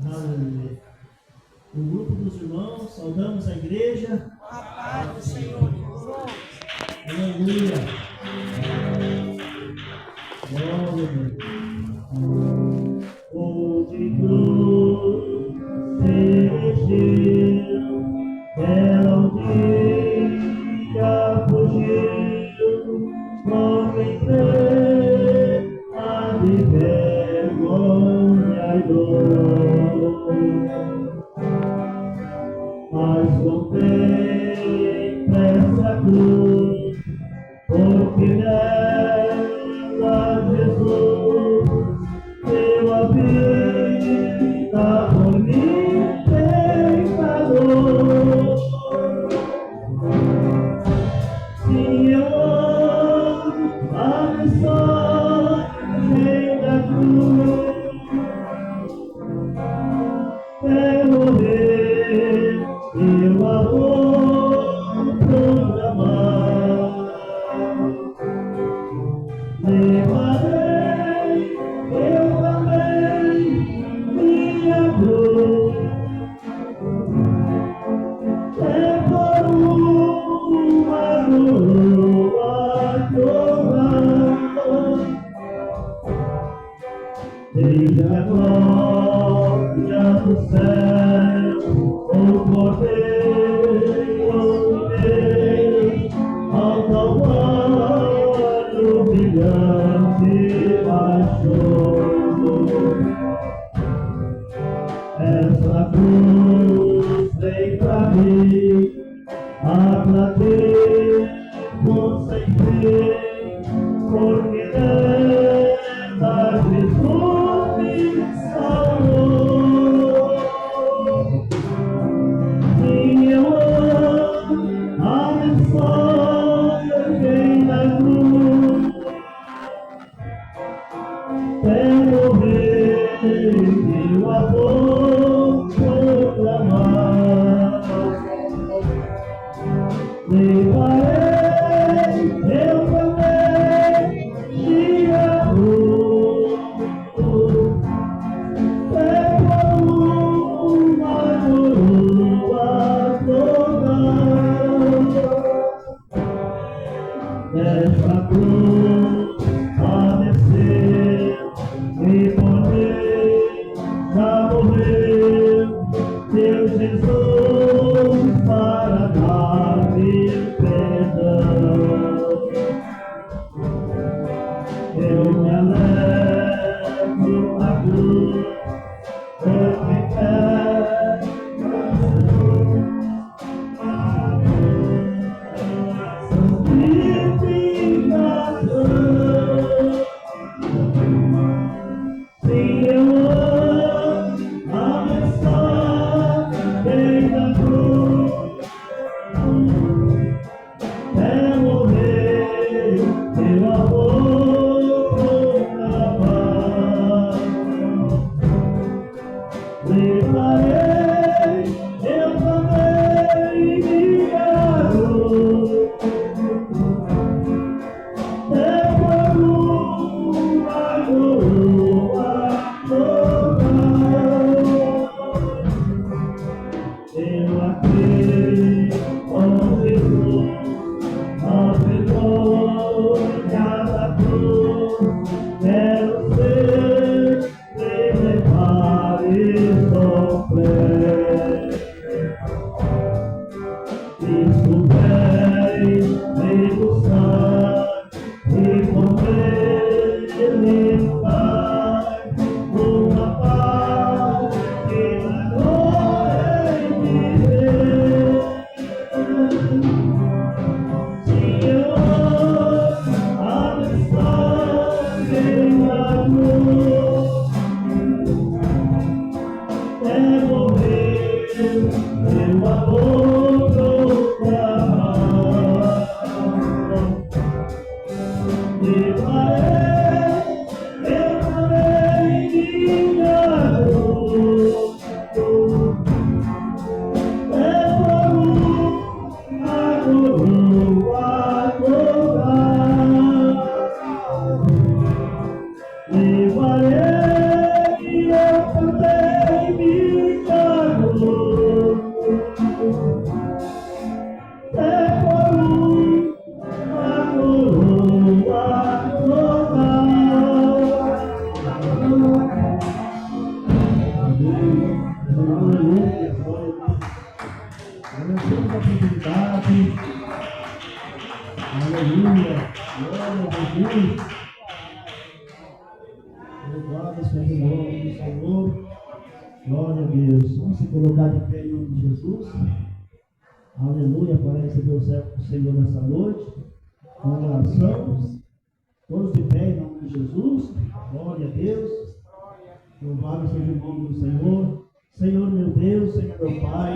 Aleluia. O grupo dos irmãos, saudamos a igreja. A paz do Senhor, irmãos. Aleluia. Glória a Deus. Onde cruz resistiu, ela um dia fugiu, homem presa de vergonha e dor. Mas contempla essa cruz, porque nela Jesus deu a vida por mim, pecador. Sim, eu amo a mensagem da cruz, é morrer e o amor proclamar. Levarei eu também minha cruz, é por uma lua coroa. Desde a glória do céu, o Cordeiro veio ao Calvário brilhante baixou. Essa cruz vem pra mim, a plateia sem fim, porque nela Jesus me salvou. Sim, eu amo a mensagem da cruz, é morrer e o amor proclamar. Levarei eu também minha cruz, é por uma coroa toda. Essa cruz padeceu e por mim já morreu, meu Jesus, para dar-me perdão. Eu me alegro na cruz, porque quero santificação. Sim, eu amo a mensagem da cruz, é morrer teu amor proclamar. Levarei eu também minha cruz, é por uma coroa toda. Louvado seja o nome do Senhor. Glória a Deus. Vamos se colocar de pé em nome de Jesus. Aleluia, para receber o servo do Senhor nessa noite. Com oração. Todos de pé em nome de Jesus. Glória a Deus. Louvado seja o nome do Senhor. Senhor meu Deus, Senhor meu Pai,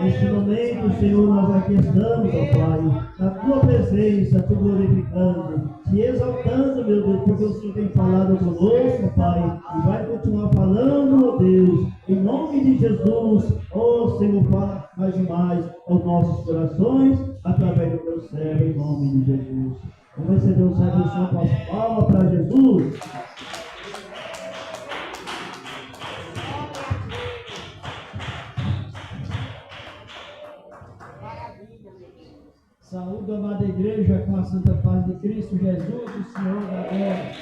neste momento, Senhor, nós aqui estamos, ó Pai, na Tua presença, Te glorificando, Te exaltando, meu Deus, porque o Senhor tem falado conosco, Pai, e vai continuar falando, ó Deus, em nome de Jesus, ó Senhor, fala mais e mais aos nossos corações, através do Teu servo, em nome de Jesus. Vamos receber o servo do Senhor com as palmas para Jesus. Saúde, amada igreja, com a santa paz de Cristo Jesus, o Senhor da glória.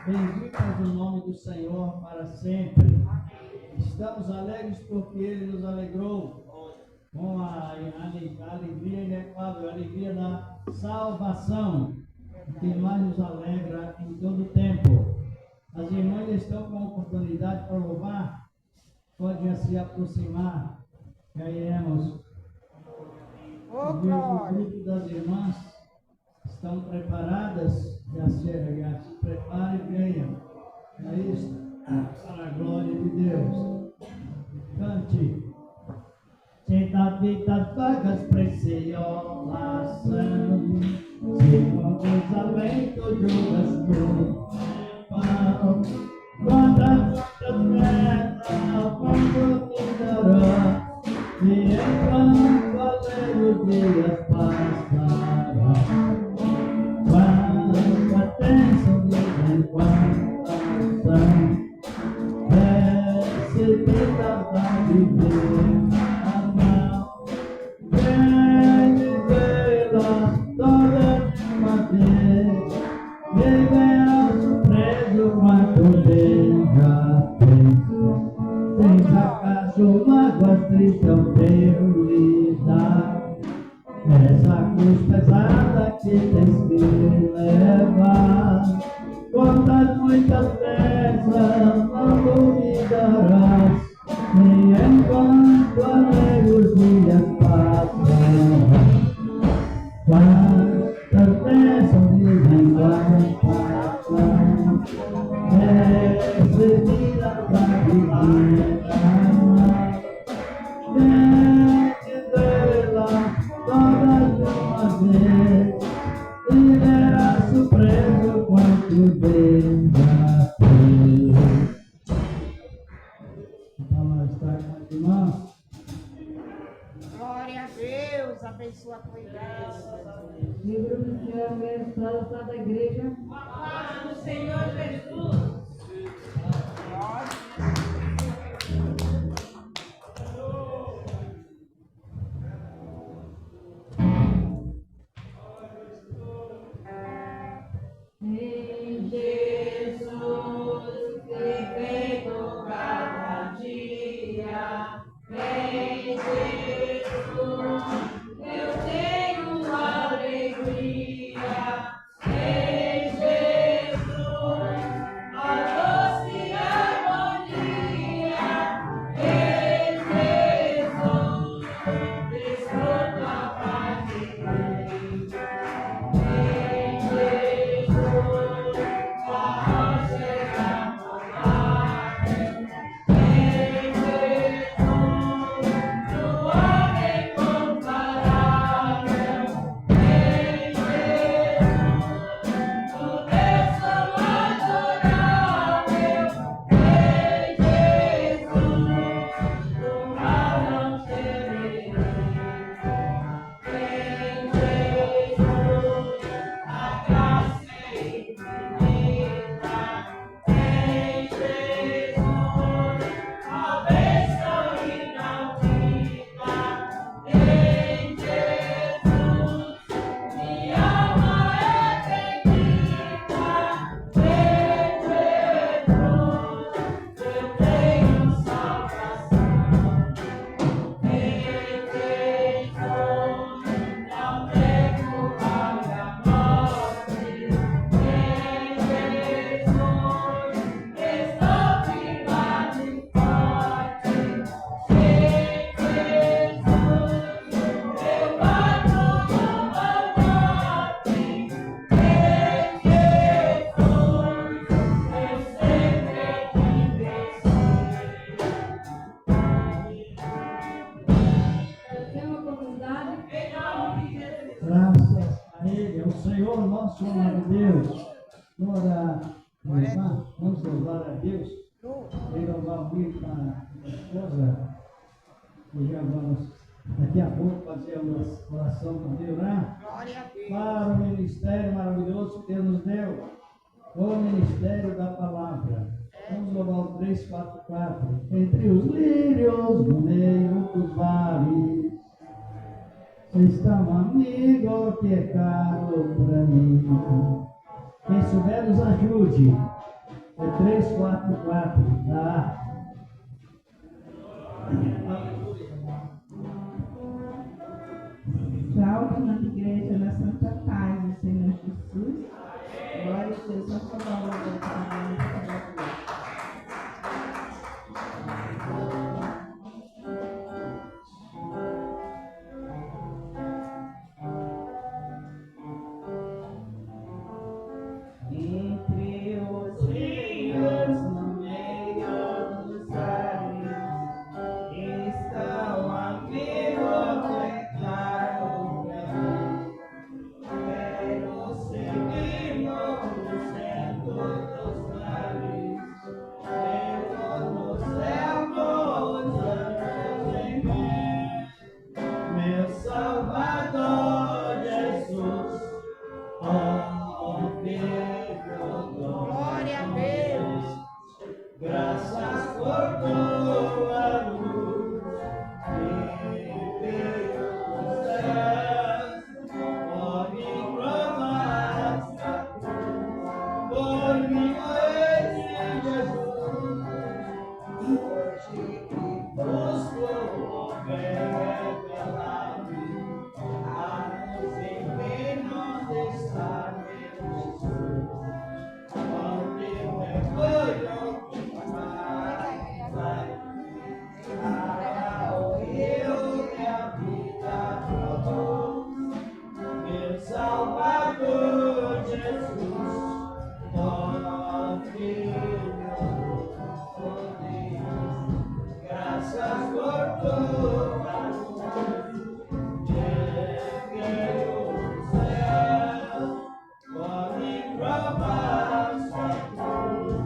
Bendito é o nome do Senhor para sempre. Estamos alegres porque Ele nos alegrou com a alegria inefável, a alegria da salvação, que mais nos alegra em todo o tempo. As irmãs estão com a oportunidade para louvar. Pode se aproximar, que aí iremos. O grupo das irmãs estão preparadas, já se preparem e venham. É isso, para a glória de Deus. Cante. Senta vidas vagas preciosas são, se com desalento julgas tu. Quantas quando me dará, e enquanto alegre dias passará, quanta bênção me enquantação, recebida para viver a mão, vê-la toda de uma vez, viverá surpreso quanto bem já fez. Sem acaso mágoas tristes ao teu lidar, essa cruz pesada que tens que levar, quantas muitas vezes não duvidarás, e enquanto alegres dias passam, quantas bênçãos dizem passam, recebida para viver. Surpreso quanto bem já fez. Vamos estar com as irmãs. Glória a Deus, abençoa a tua igreja. Livro do Senhor, abençoado da igreja. A paz do Senhor Jesus. Em Jesus tem feito cada dia. Em Jesus eu tenho alegria. Em Jesus o nosso nome de Deus. Vamos louvar a Deus. Louvar o filho para a esposa. E já vamos, daqui a pouco, fazer uma oração também, orar. Para o ministério maravilhoso que Deus nos deu. O ministério da palavra. Vamos louvar o 344. Entre os lírios, no meio dos vales, está um amigo que é caro para mim. Quem souber nos ajude. É 344. Tá? Salve na igreja na Santa Paz do Senhor Jesus. Glória a Deus, a sua palavra. Entre os rios, no meio dos vales, está um amigo que é caro pra mim. Quero seguir no centro dos vales, eu no céu dos anos em mim. Meu Salvador Jesus, ó Filho do Glória a Deus. graças por tua luz, que veio dos céus, ó me provaste a cruz, por mim esse Jesus, hoje que busco revelar-me, a nos envinos está meu Jesus. Salvador Jesus, ó Filho de Deus, graças por tua luz, que veio do céu, ó me provaste a cruz,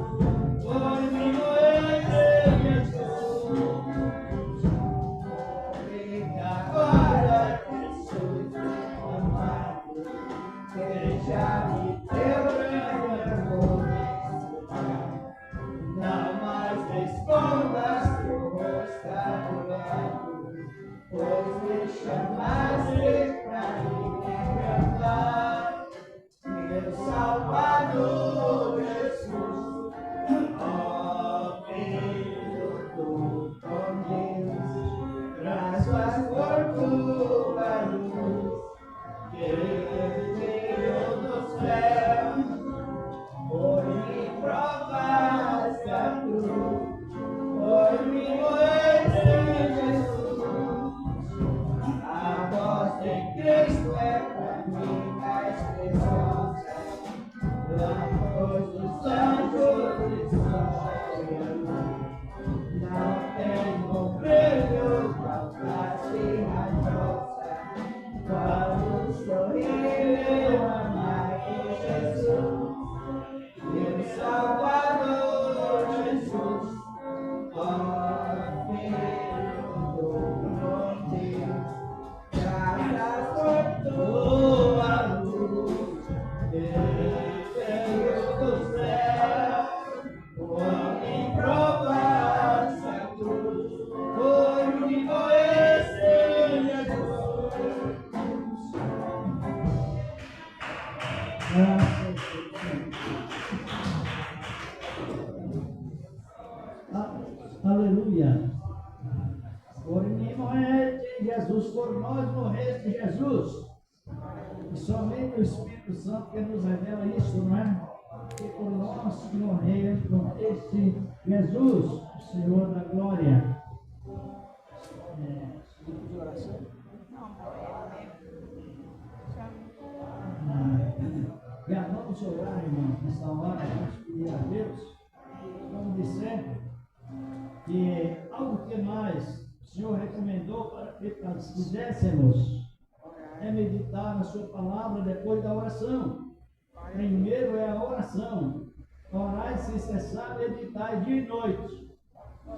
por mim morreste, Jesus, e agora Jesus amado, deixa-me teu grande amor não mais escondas teu rosto adorado, pois me chamaste pra me cantar, meu Salvador Jesus, ó Filho do bom Deus, graças por tua luz, que veio do céu, por me provaste a cruz, por me morreste, Jesus. A voz de Cristo é pra mim mais preciosa, da voz dos anjos e glória. Não tenho brilho pra face radiosa, quando sorrir eu amarei Jesus, meu Salvador Jesus, ó Filho do bom Deus, graças por tua luz, que veio do céu, o homem provaste a cruz, por me conhecer Jesus. Aleluia. Por mim morreste, Jesus, por nós morreste, Jesus. E somente o Espírito Santo que nos revela isso, não é? Que por nós morreste, Jesus, o Senhor da glória. De oração. Já vamos orar, irmão, nessa hora, vamos pedir a Deus, como de sempre, que algo que nós, o Senhor recomendou para que nós fizéssemos, é meditar na sua palavra depois da oração. Primeiro é a oração. Orai sem cessar, meditai dia e noite.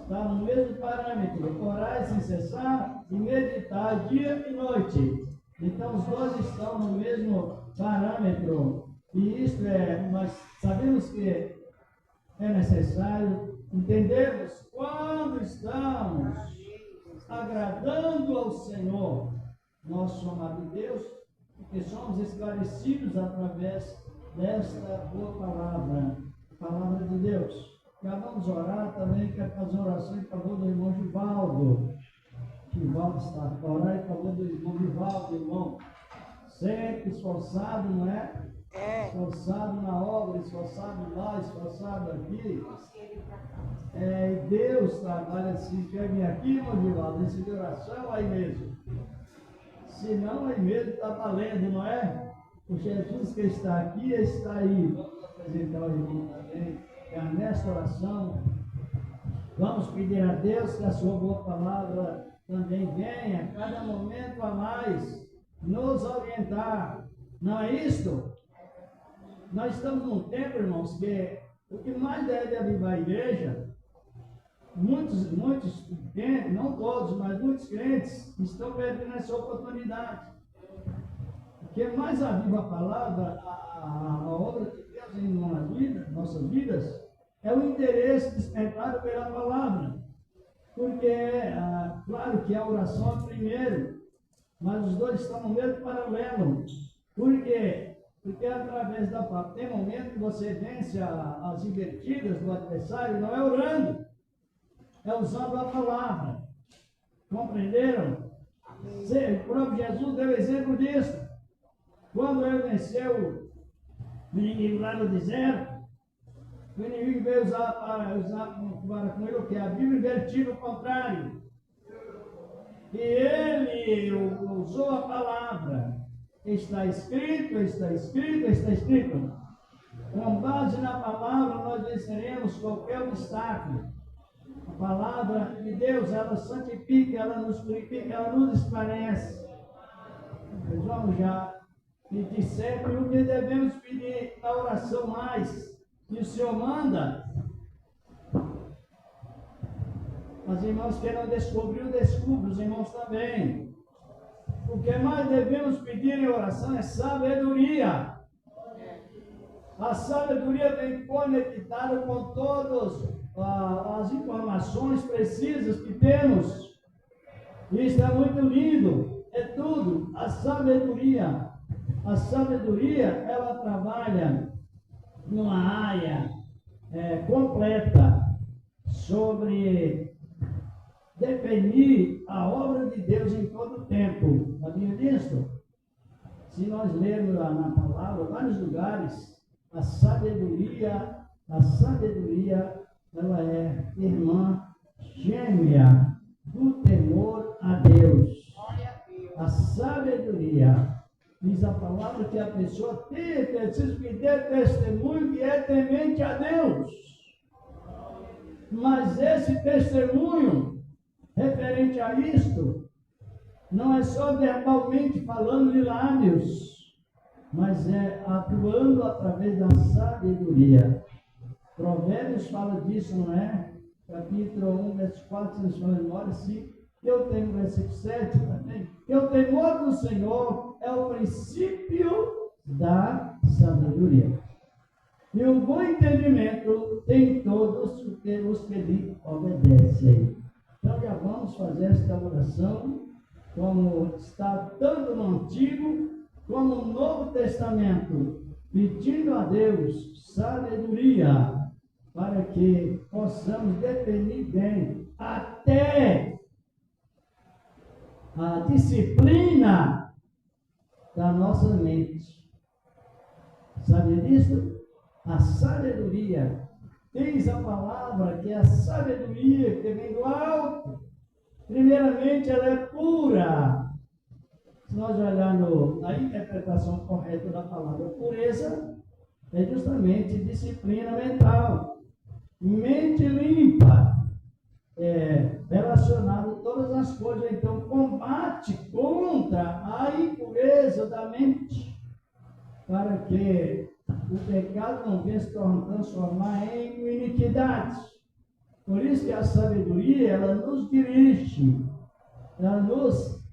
Está no mesmo parâmetro. Orai sem cessar e meditar dia e noite. Então os dois estão no mesmo parâmetro. E isto nós sabemos que é necessário entendermos quando estamos agradando ao Senhor, nosso amado Deus, porque somos esclarecidos através desta boa palavra, palavra de Deus. Já vamos orar também, quero fazer oração em favor do irmão Givaldo. Givaldo está a orar em favor do irmão Givaldo, irmão. Sempre esforçado, não é? Esforçado na obra, esforçado lá, esforçado aqui. E Deus trabalha assim, quer vir aqui, irmão Givaldo, receber oração aí mesmo. Se não, aí mesmo está valendo, não é? O Jesus que está aqui, está aí. Vamos apresentar o irmão também. Nesta oração, vamos pedir a Deus que a sua boa palavra também venha, a cada momento a mais, nos orientar. Não é isto? Nós estamos num tempo, irmãos, que o que mais deve avivar a igreja, muitos crentes, não todos, mas muitos crentes estão perdendo essa oportunidade. O que mais aviva a palavra, a obra de Deus em nossas vidas, é o interesse despertado pela palavra. Porque, claro que a oração é primeiro, mas os dois estão no mesmo paralelo. Por quê? Porque através da palavra, tem momento que você vence as invertidas do adversário, não é orando, é usando a palavra. Compreenderam? O próprio Jesus deu exemplo disso. Quando ele venceu o inimigo lá no deserto, o inimigo veio usar para com ele o que? A Bíblia invertida o contrário. E ele usou a palavra. Está escrito, está escrito, está escrito. Com base na palavra nós venceremos qualquer obstáculo. A palavra de Deus, ela santifica, ela nos purifica, ela nos esclarece. Nós vamos já pedir sempre o que devemos pedir na oração mais. E o Senhor manda. As irmãs que não descobriu, descubra, os irmãos também. O que mais devemos pedir em oração é sabedoria. A sabedoria vem conectada com todas as informações precisas que temos. Isso é muito lindo. É tudo. A sabedoria. A sabedoria, ela trabalha numa área completa sobre definir a obra de Deus em todo o tempo. Sabia disso? Se nós lermos lá na palavra, vários lugares, a sabedoria, ela é irmã gêmea do temor a Deus. A sabedoria, diz a palavra que a pessoa precisa pedir testemunho que é temente a Deus. Mas esse testemunho referente a isto, não é só verbalmente falando de lábios, mas é atuando através da sabedoria. Provérbios fala disso, não é? Capítulo 1, verso 4, se não estou memória, 5. Eu tenho o versículo 7 também. Que o temor do Senhor é o princípio da sabedoria. E o bom entendimento tem todos os que lhe obedecem. Então já vamos fazer esta oração, como está tanto no Antigo como no Novo Testamento, pedindo a Deus sabedoria para que possamos definir bem até a disciplina da nossa mente. Sabe disso? A sabedoria. Diz a palavra que a sabedoria que vem do alto, primeiramente ela é pura. Se nós olharmos na interpretação correta da palavra pureza, é justamente disciplina mental. Mente limpa, relacionado a todas as coisas. Então, combate contra a impureza da mente, para que o pecado não vem se transformar em iniquidade. Por isso que a sabedoria, ela nos dirige, ela nos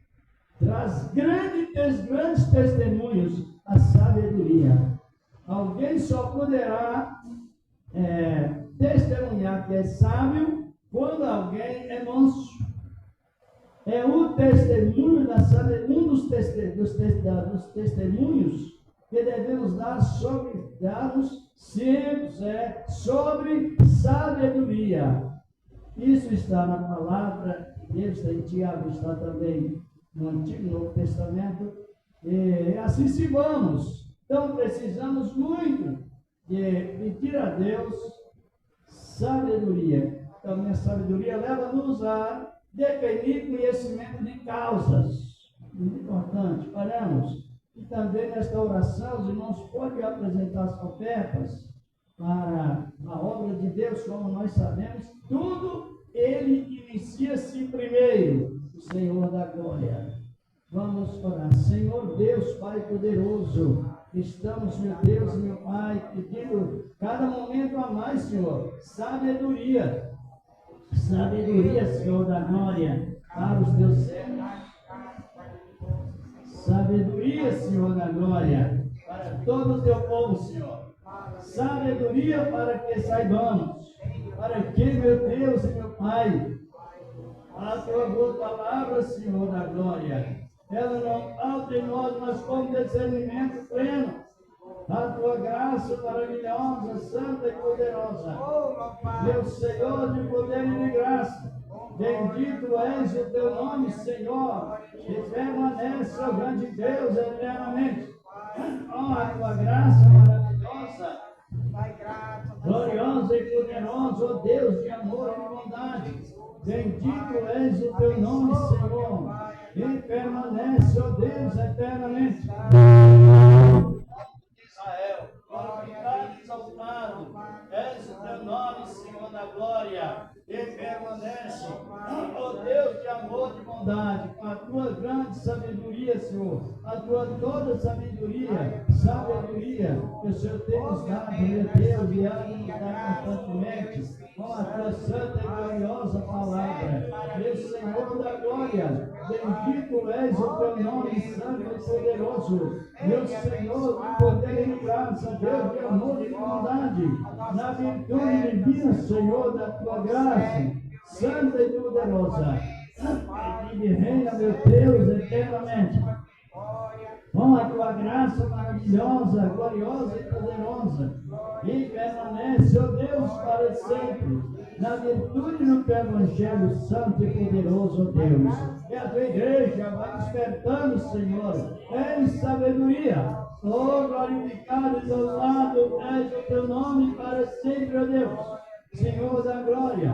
traz grandes testemunhos, a sabedoria. Alguém só poderá testemunhar que é sábio quando alguém é manso. É o testemunho da sabedoria, um dos testemunhos que devemos dar sobre sabedoria. Isso está na palavra de Deus, em Tiago, está também no Antigo e Novo Testamento. E assim se vamos. Então precisamos muito de pedir a Deus sabedoria. Então, a sabedoria leva-nos a definir conhecimento de causas. Muito importante. Oramos. E também nesta oração, os irmãos podem apresentar as ofertas para a obra de Deus, como nós sabemos. Tudo ele inicia-se primeiro, o Senhor da glória. Vamos orar. Senhor Deus, Pai poderoso, estamos, meu Deus, meu Pai, pedindo cada momento a mais, Senhor, sabedoria. Sabedoria, Senhor da glória, para os teus servos. Sabedoria, Senhor da glória, para todo o teu povo, Senhor. Sabedoria para que saibamos, para que, meu Deus e meu Pai, a tua boa palavra, Senhor da glória, ela não falta em nós, mas com discernimento pleno. A tua graça maravilhosa, santa e poderosa. Meu Senhor de poder e de graça, bendito és o teu nome, Senhor, e permanece, ó grande Deus, eternamente. Com a tua graça maravilhosa, gloriosa e poderosa, ó Deus de amor e bondade. Bendito és o teu nome, Senhor, e permanece, ó Deus, eternamente. Israel, glorificado e exaltado, és o teu nome, Senhor da glória, e permanece, ó Deus de amor e de bondade, com a tua grande sabedoria, Senhor, a tua toda sabedoria que o Senhor tem nos dado, meu Deus, e há de nos dar constantemente, com a tua santa e gloriosa palavra. Meu Senhor da glória, bendito és o teu nome santo e poderoso, meu Senhor, de poder e de graça, Deus de amor e de bondade, na virtude divina, Senhor, da tua graça, santa e poderosa, e reina, meu Deus, eternamente. Com a tua graça maravilhosa, gloriosa e poderosa, e permanece, ó Deus, para sempre, na virtude do teu Evangelho santo e poderoso, ó Deus. E a tua igreja vai despertando, Senhor, em sabedoria. Oh, glorificado e louvado és o teu nome para sempre, ó Deus, Senhor da glória,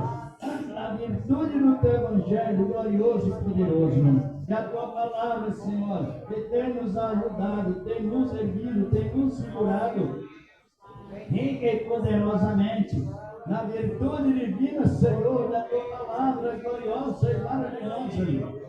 na virtude do teu Evangelho glorioso e poderoso. E a tua palavra, Senhor, que tem nos ajudado, tem nos erguido, tem nos segurado, rica e poderosamente, na virtude divina, Senhor, da tua palavra gloriosa e maravilhosa,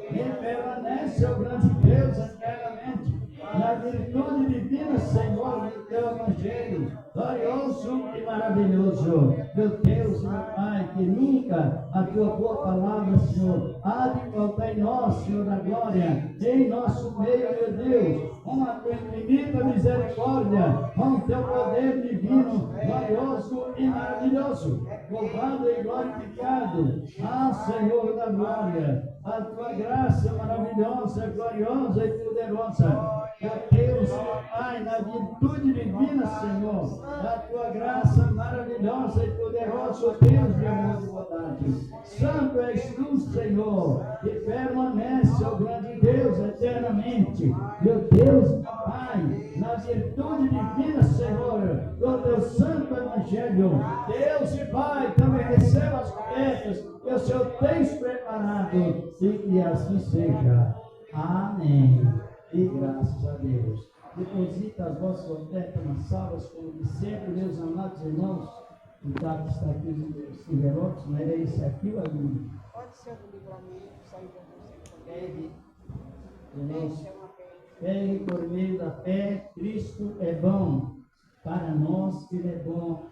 e permanece, ó grande Deus, eternamente, na virtude divina, Senhor, do teu Evangelho, glorioso e maravilhoso. Meu Deus e meu Pai, que nunca a tua boa palavra, Senhor, há de faltar em nós, Senhor da glória, em nosso meio, meu Deus, com a tua infinita misericórdia, com o teu poder divino, glorioso e maravilhoso, louvado e glorificado, Senhor da glória, a tua graça maravilhosa, gloriosa e poderosa. Deus, meu Pai, na virtude divina, Senhor, da tua graça maravilhosa e poderosa, Deus de amor e bondade. Santo és tu, Senhor, e permanece, ó grande Deus, eternamente. Meu Deus, meu Pai, na virtude divina, Senhor, do teu santo Evangelho. Deus e Pai, também receba as ofertas que o Senhor tens preparado, e que assim seja. Amém. E graças a Deus. Deposita as vossas ofertas nas salvas, como de sempre, meus amados irmãos. O dado está aqui os envelopes, não era esse aqui ou ali? Pode ser do livramento, sair da Pegue, irmãos, pegue por meio da fé, Cristo é bom. para nós, Ele é bom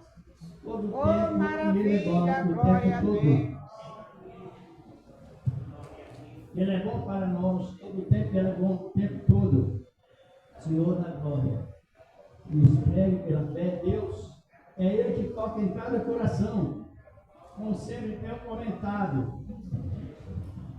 todo o Oh, tempo, e Ele é maravilha, bom o glória a tempo todo. Deus. Ele é bom para nós todo o tempo, Ele é bom o tempo todo. Senhor da glória, e espere pela fé, Deus, é Ele que toca em cada coração, como sempre tenho comentado.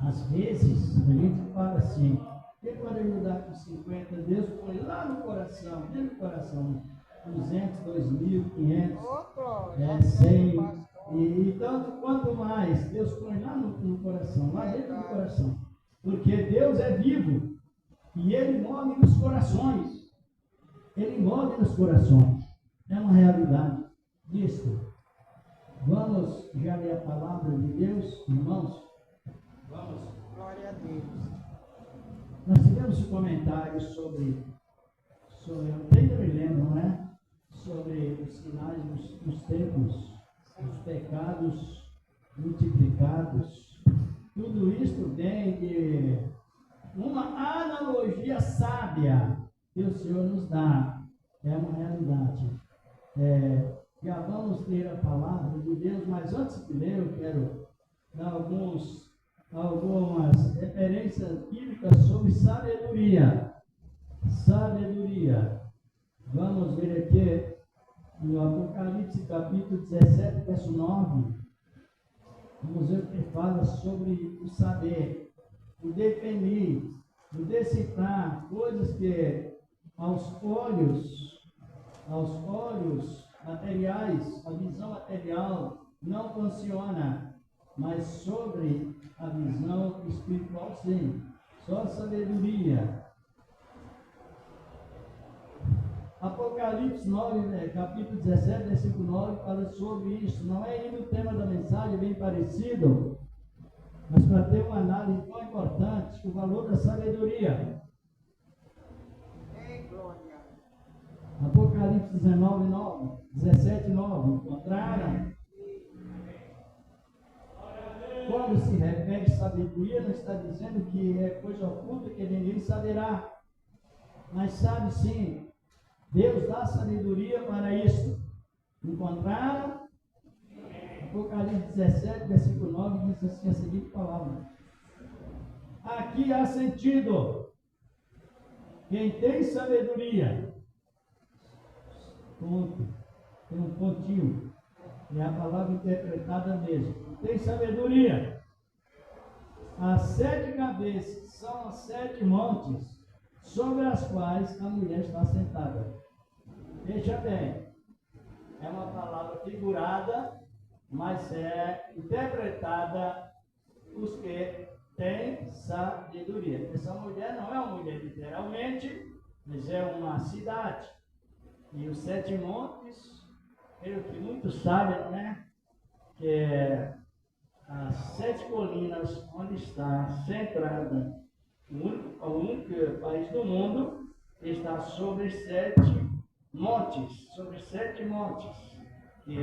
Às vezes, a gente fala assim, quem pode ajudar com 50? Deus põe lá no coração, dentro do coração, 200, 2.000, 500, Oh, glória. 100, e tanto quanto mais, Deus põe lá no coração, lá dentro do coração. Porque Deus é vivo, e Ele move nos corações. Ele move nos corações. É uma realidade disso. Vamos já ler a palavra de Deus, irmãos? Vamos. Glória a Deus. Nós tivemos um comentário sobre eu ainda me lembro, não é? Sobre os sinais dos tempos, os pecados multiplicados. Tudo isso vem de uma analogia sábia que o Senhor nos dá. É uma realidade. Já vamos ler a palavra de Deus, mas antes de ler, eu quero dar algumas referências bíblicas sobre sabedoria. Sabedoria. Vamos ver aqui no Apocalipse capítulo 17, verso 9. Vamos ver o que fala sobre o saber, o definir, o decifrar coisas que aos olhos materiais, a visão material não funciona, mas sobre a visão espiritual sim. Só sabedoria. Apocalipse 9, capítulo 17, versículo 9, fala sobre isso. Não é ainda o tema da mensagem, bem parecido, mas para ter uma análise tão importante, o valor da sabedoria. Ei, glória. Apocalipse 19, 9, 17, 9, encontraram? Quando se refere sabedoria, não está dizendo que é coisa oculta que ninguém saberá, mas sabe sim. Deus dá sabedoria para isso. Encontraram? Apocalipse 17, versículo 9, diz assim a seguinte palavra: aqui há sentido. Quem tem sabedoria, ponto, tem um pontinho, é a palavra interpretada mesmo. Tem sabedoria. As 7 cabeças são as 7 montes sobre as quais a mulher está sentada. Veja bem, é uma palavra figurada, mas é interpretada os que têm sabedoria. Essa mulher não é uma mulher literalmente, mas é uma cidade. E os 7 montes, pelo que muitos sabem, né? Que é as 7 colinas onde está centrada o único país do mundo, está sobre 7 montes, que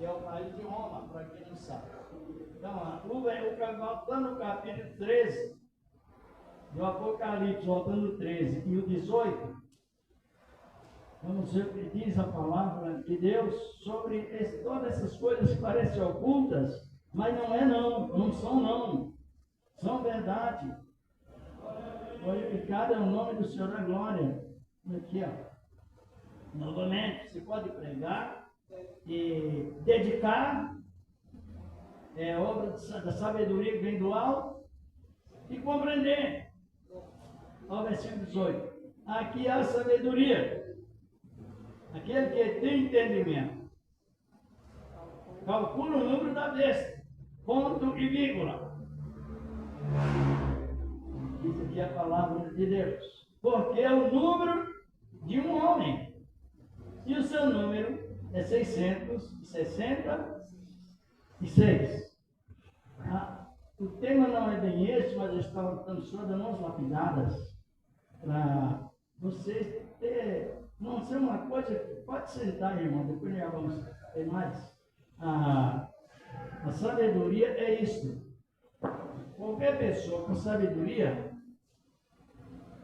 é o país de Roma, para quem não sabe. Então, voltando no capítulo 13 do Apocalipse, voltando no 13 e o 18, vamos ver o que diz a palavra de Deus sobre todas essas coisas que parecem ocultas, mas não são não. São verdade. Glorificado é o nome do Senhor da glória. Aqui, ó. Novamente, você pode pregar e dedicar. É obra da sabedoria que vem do alto. E compreender. Ao versículo 18. Aqui há sabedoria. Aquele que tem entendimento. Calcula o número da besta. Ponto e vírgula. Isso aqui é a palavra de Deus. Porque é o número de um homem. E o seu número é 666. O tema não é bem esse, mas eu estava dando só das mãos lapidadas para vocês ter, não ser uma coisa. Pode sentar, irmão, depois já vamos ter mais. A sabedoria é isto. Qualquer pessoa com sabedoria,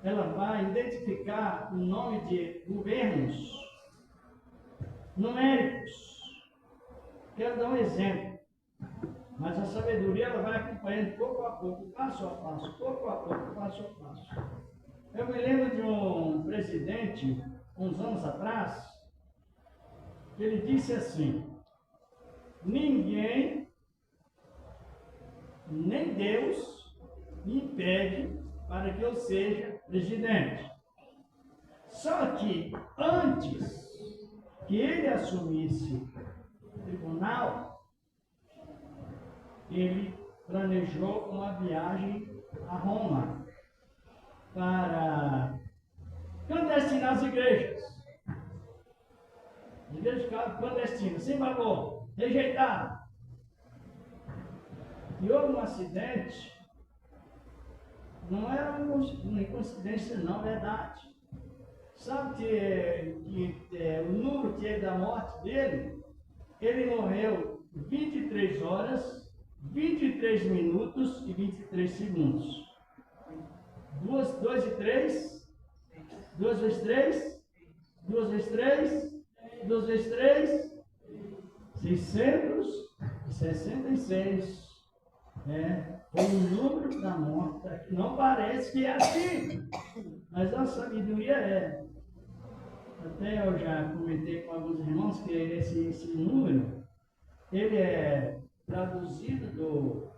ela vai identificar o nome de governos numéricos. Quero dar um exemplo. Mas a sabedoria ela vai acompanhando pouco a pouco, passo a passo, pouco a pouco, passo a passo. Eu me lembro de um presidente, uns anos atrás, que ele disse assim: ninguém, nem Deus, me impede para que eu seja presidente. Só que antes que ele assumisse o tribunal, ele planejou uma viagem a Roma para clandestinar as igrejas. As igrejas ficaram clandestinas, sem valor, rejeitadas. E houve um acidente, não era uma coincidência, não, é verdade. Sabe que o número que é da morte dele? Ele morreu 23 horas, 23 minutos e 23 segundos. 2 e 3? 2 vezes 3? 2 vezes 3? 2 vezes 3? 666. Foi o número da morte. Não parece que é assim, mas a sabedoria é. Até eu já comentei com alguns irmãos que esse número, ele é traduzido do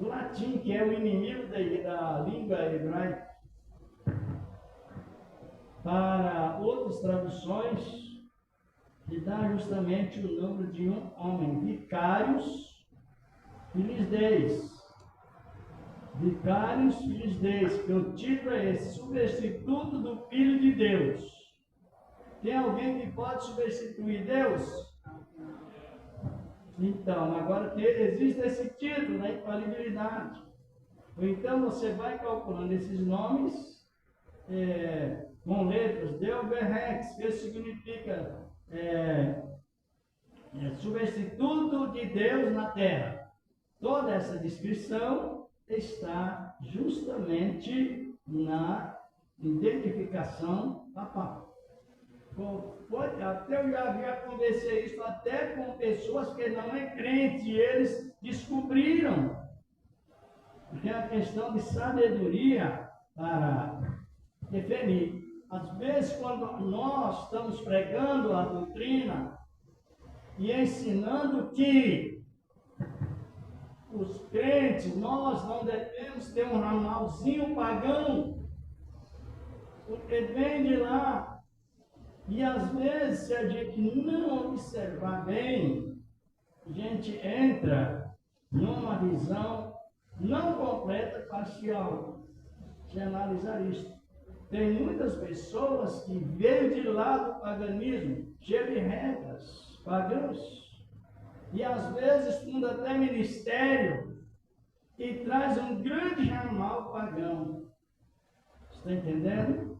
latim, que é o inimigo da língua hebraica, para outras traduções, que dá justamente o número de um homem, vicários, filhos deles. Vicários, filhos deles, que o título é esse, substituto do Filho de Deus. Tem alguém que pode substituir Deus? Então, agora existe esse título, né, infalibilidade. Ou então você vai calculando esses nomes com letras, Deoberrex, que significa substituto de Deus na terra. Toda essa descrição está justamente na identificação papal. Até eu já vi acontecer isso até com pessoas que não é crente, e eles descobriram. Porque é a questão de sabedoria para definir. Às vezes, quando nós estamos pregando a doutrina e ensinando que os crentes, nós não devemos ter um ramalzinho pagão, porque vem de lá. E às vezes, se a gente não observar bem, a gente entra numa visão não completa, parcial. Se analisar isso. Tem muitas pessoas que veio de lá do paganismo, cheio de regras pagãs. E às vezes funda até ministério e traz um grande ramal pagão. Está entendendo?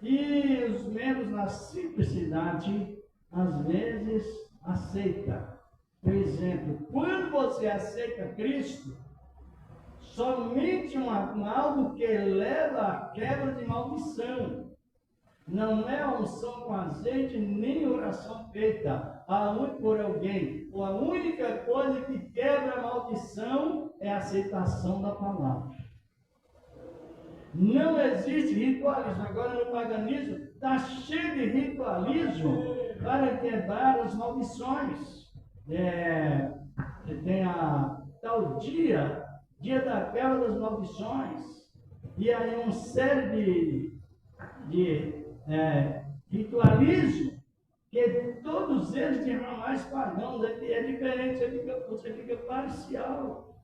E os membros na simplicidade, às vezes, aceitam. Por exemplo, quando você aceita Cristo, somente algo que leva à quebra de maldição. Não é a unção com azeite, nem oração feita por alguém. A única coisa que quebra a maldição é a aceitação da palavra. Não existe ritualismo. Agora no paganismo está cheio de ritualismo para quebrar as maldições. Tem a tal dia da quebra das maldições. E aí uma série de ritualismo, que todos eles de ramais pagãos, é diferente, você fica parcial.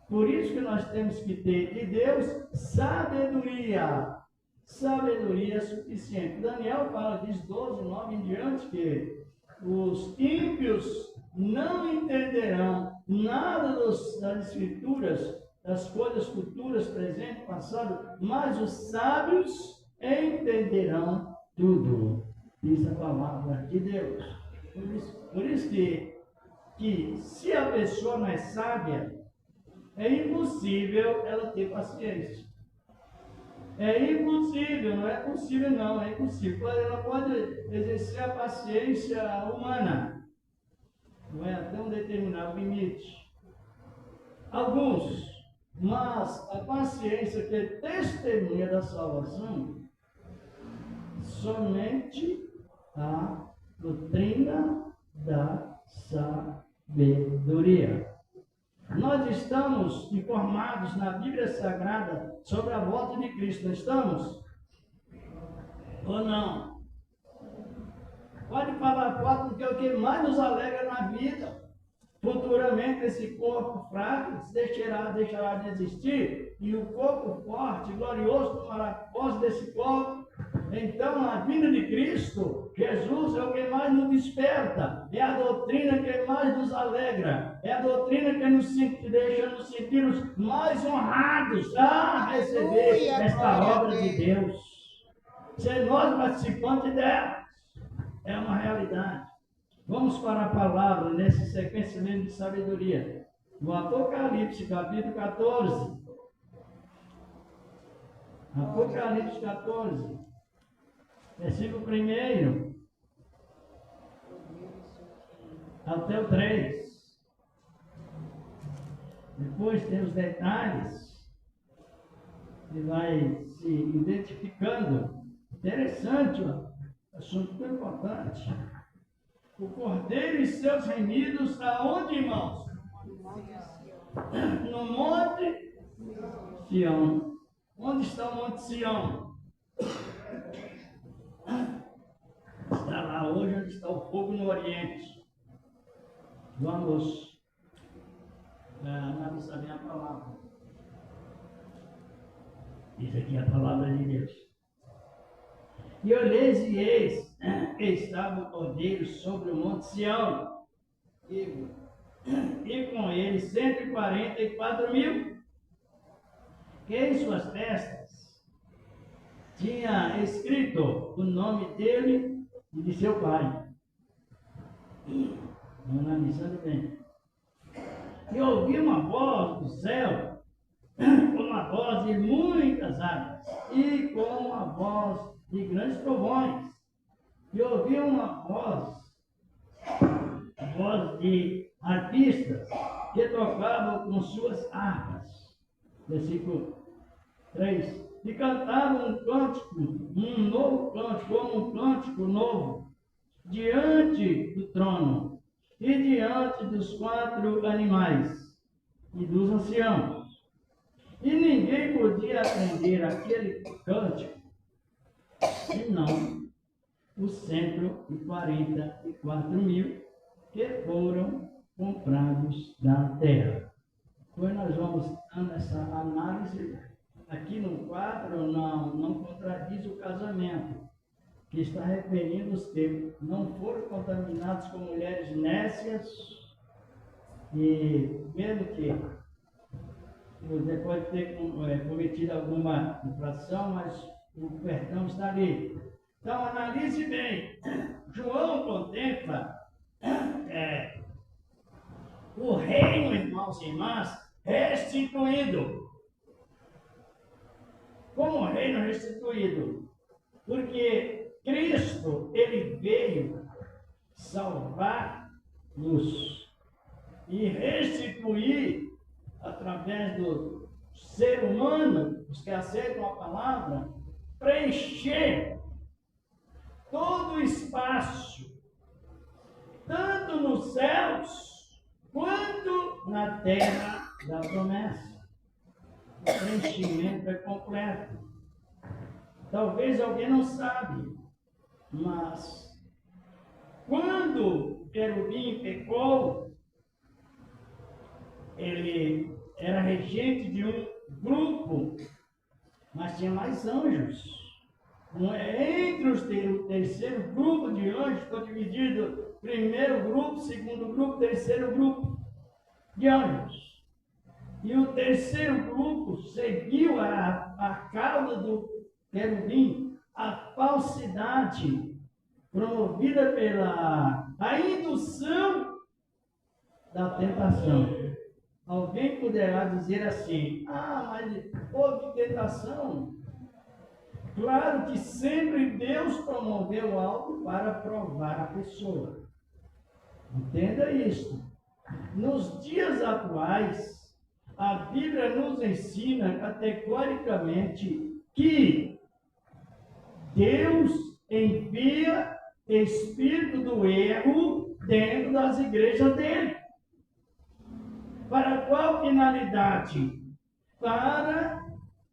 Por isso que nós temos que ter de Deus sabedoria. Sabedoria suficiente. Daniel fala, diz 12, 9 em diante, que os ímpios não entenderão nada das escrituras, das coisas futuras, presente, passado, mas os sábios entenderão tudo. Diz a palavra de Deus. Por isso que se a pessoa não é sábia, É impossível ela ter paciência. É impossível, não é possível não, é impossível. Ela pode exercer a paciência humana, não é até um determinado limite. Alguns, mas a paciência que é testemunha da salvação, somente a doutrina da sabedoria. Nós estamos informados na Bíblia Sagrada sobre a volta de Cristo, não estamos? Ou não? Pode falar, pode, porque o que mais nos alegra na vida, futuramente esse corpo fraco deixará de existir, e o corpo forte, glorioso, tomará posse desse corpo. Então, a vinda de Cristo, Jesus, é o que mais nos desperta, é a doutrina que mais nos alegra, é a doutrina que nos deixa nos sentir mais honrados a receber esta obra de Deus. Ser nós participantes dela, é uma realidade. Vamos para a palavra nesse sequenciamento de sabedoria. No Apocalipse, capítulo 14. Apocalipse 14. Versículo 1 até o 3. Depois tem os detalhes que vai se identificando. Interessante, ó. Assunto tão importante. O Cordeiro e seus remidos aonde, irmãos? No Monte Sião. Onde está o Monte Sião? Está lá hoje onde está o fogo no Oriente. Vamos analisar bem a palavra. Isso aqui é a palavra de Deus. E olheis e eis que estava o Cordeiro sobre o Monte Sião, e com ele 144.000, que em suas testas tinha escrito o nome dele e de seu pai. Vamos analisando bem. E ouvi uma voz do céu, como a voz de muitas águas, e como a voz de grandes trovões. E ouvi uma voz de arpistas que tocavam com suas harpas. Versículo 3. E cantavam um cântico, um novo cântico, como um cântico novo, diante do trono e diante dos 4 animais e dos anciãos. E ninguém podia aprender aquele cântico, senão os 144.000 que foram comprados da terra. Depois nós vamos dando essa análise. Aqui no quadro não contradiz o casamento, que está referindo os que não foram contaminados com mulheres nécias, e mesmo que você pode ter cometido alguma infração, mas o perdão está ali. Então analise bem. João contempla o reino, irmãos e irmãs, restituído. Como reino restituído? Porque Cristo, ele veio salvar-nos e restituir, através do ser humano, os que aceitam a palavra, preencher todo o espaço, tanto nos céus quanto na terra da promessa. O preenchimento é completo. Talvez alguém não sabe, mas quando o querubim pecou, ele era regente de um grupo, mas tinha mais anjos. Entre os terceiro grupo de anjos, ficou dividido primeiro grupo, segundo grupo, terceiro grupo de anjos. E o terceiro grupo seguiu a cauda do querubim, a falsidade promovida pela a indução da tentação. Alguém poderá dizer assim: ah, mas houve tentação. Claro que sempre Deus promoveu algo para provar a pessoa. Entenda isto. Nos dias atuais, a Bíblia nos ensina categoricamente que Deus envia espírito do erro dentro das igrejas dele. Para qual finalidade? Para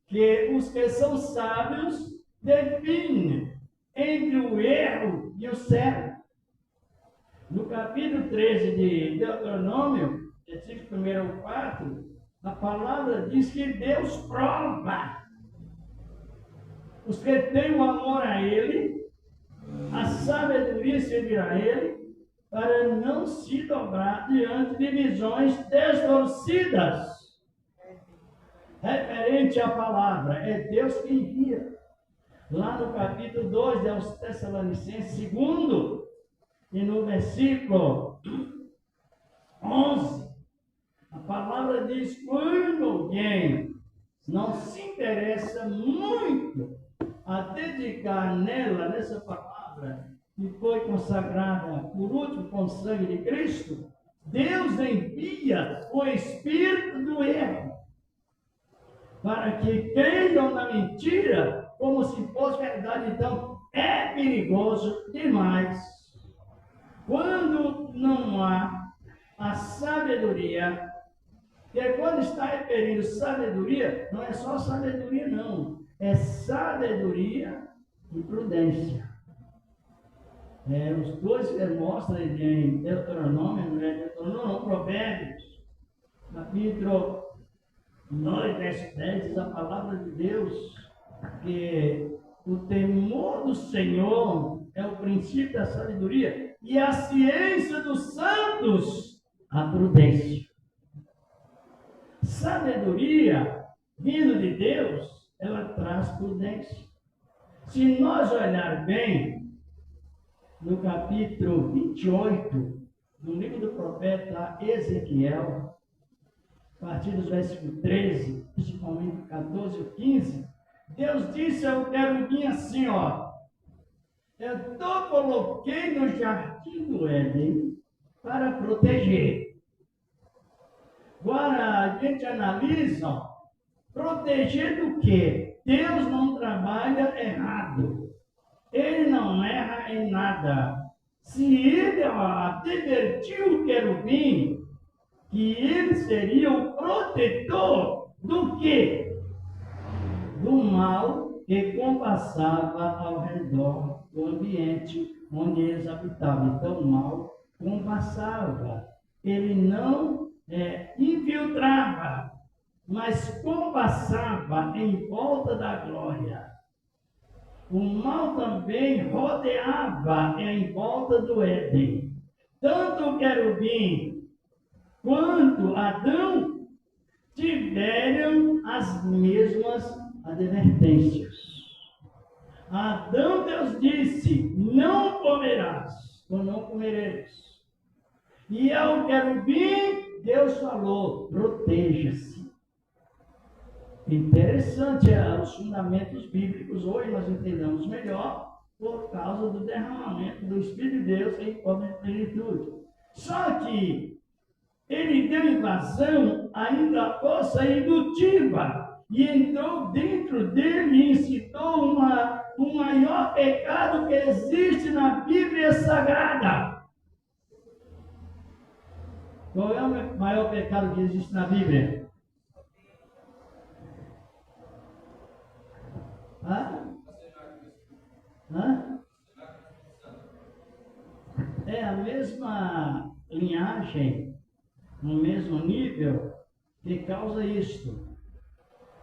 que os que são sábios definem entre o erro e o certo. No capítulo 13 de Deuteronômio, versículo 1 ao 4, a palavra diz que Deus prova os que têm o amor a Ele, a sabedoria servir a Ele, para não se dobrar diante de visões distorcidas. Referente à palavra, é Deus que envia. Lá no capítulo 2 aos Tessalonicenses, 2, e no versículo 11, a palavra diz: quando alguém não se interessa muito a dedicar nessa palavra, que foi consagrada por último com o sangue de Cristo, Deus envia o espírito do erro, para que creiam na mentira como se fosse verdade. Então, é perigoso demais quando não há a sabedoria. E quando está referindo sabedoria, não é só sabedoria, não. É sabedoria e prudência. Os dois que mostram em Deuteronômio, Provérbios, capítulo 9, verso 10, diz a palavra de Deus que o temor do Senhor é o princípio da sabedoria e a ciência dos santos, a prudência. Sabedoria, vindo de Deus, ela traz prudência. Se nós olhar bem, no capítulo 28, no livro do profeta Ezequiel, a partir dos versículos 13, principalmente 14 e 15, Deus disse ao querubim assim, ó: eu coloquei no jardim do Éden para proteger. Agora a gente analisa, ó, proteger do quê? Deus não trabalha errado. Ele não erra em nada. Se ele advertiu o querubim que ele seria o protetor do quê? Do mal que compassava ao redor do ambiente onde eles habitavam. Então, o mal compassava. Ele não infiltrava, mas compassava em volta da glória. O mal também rodeava em volta do Éden. Tanto o querubim quanto Adão tiveram as mesmas advertências. Adão, Deus disse: não comerás, ou não comereis. E ao querubim, Deus falou: proteja-se. Interessante os fundamentos bíblicos. Hoje nós entendemos melhor por causa do derramamento do Espírito de Deus em toda a plenitude. Só que ele deu invasão ainda à força indutiva e entrou dentro dele e incitou o maior pecado que existe na Bíblia Sagrada. Qual é o maior pecado que existe na Bíblia? É a mesma linhagem, no mesmo nível, que causa isto.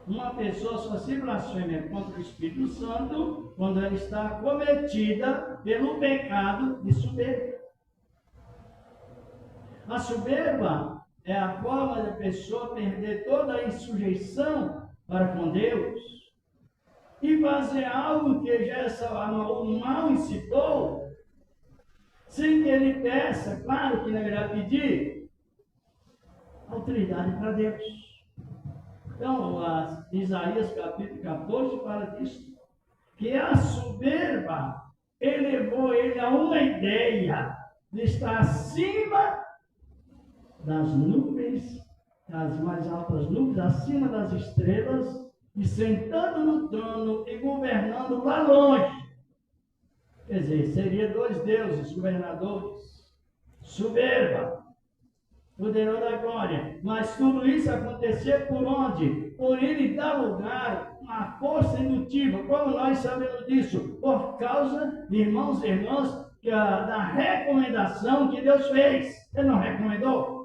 Uma pessoa só se blasfema contra o Espírito Santo quando ela está cometida pelo pecado de soberba. A soberba é a forma da pessoa perder toda a sujeição para com Deus e fazer algo que já o mal incitou, sem que ele peça. Claro que não irá pedir, autoridade para Deus. Então, Isaías capítulo 14 fala disso, que a soberba elevou ele a uma ideia de estar acima das nuvens, das mais altas nuvens, acima das estrelas, e sentando no trono e governando lá longe. Quer dizer, seria dois deuses governadores, soberba, poderoso da glória. Mas tudo isso aconteceu por onde? Por ele dar lugar à força indutiva. Como nós sabemos disso? Por causa, de irmãos e irmãs, da recomendação que Deus fez. Ele não recomendou?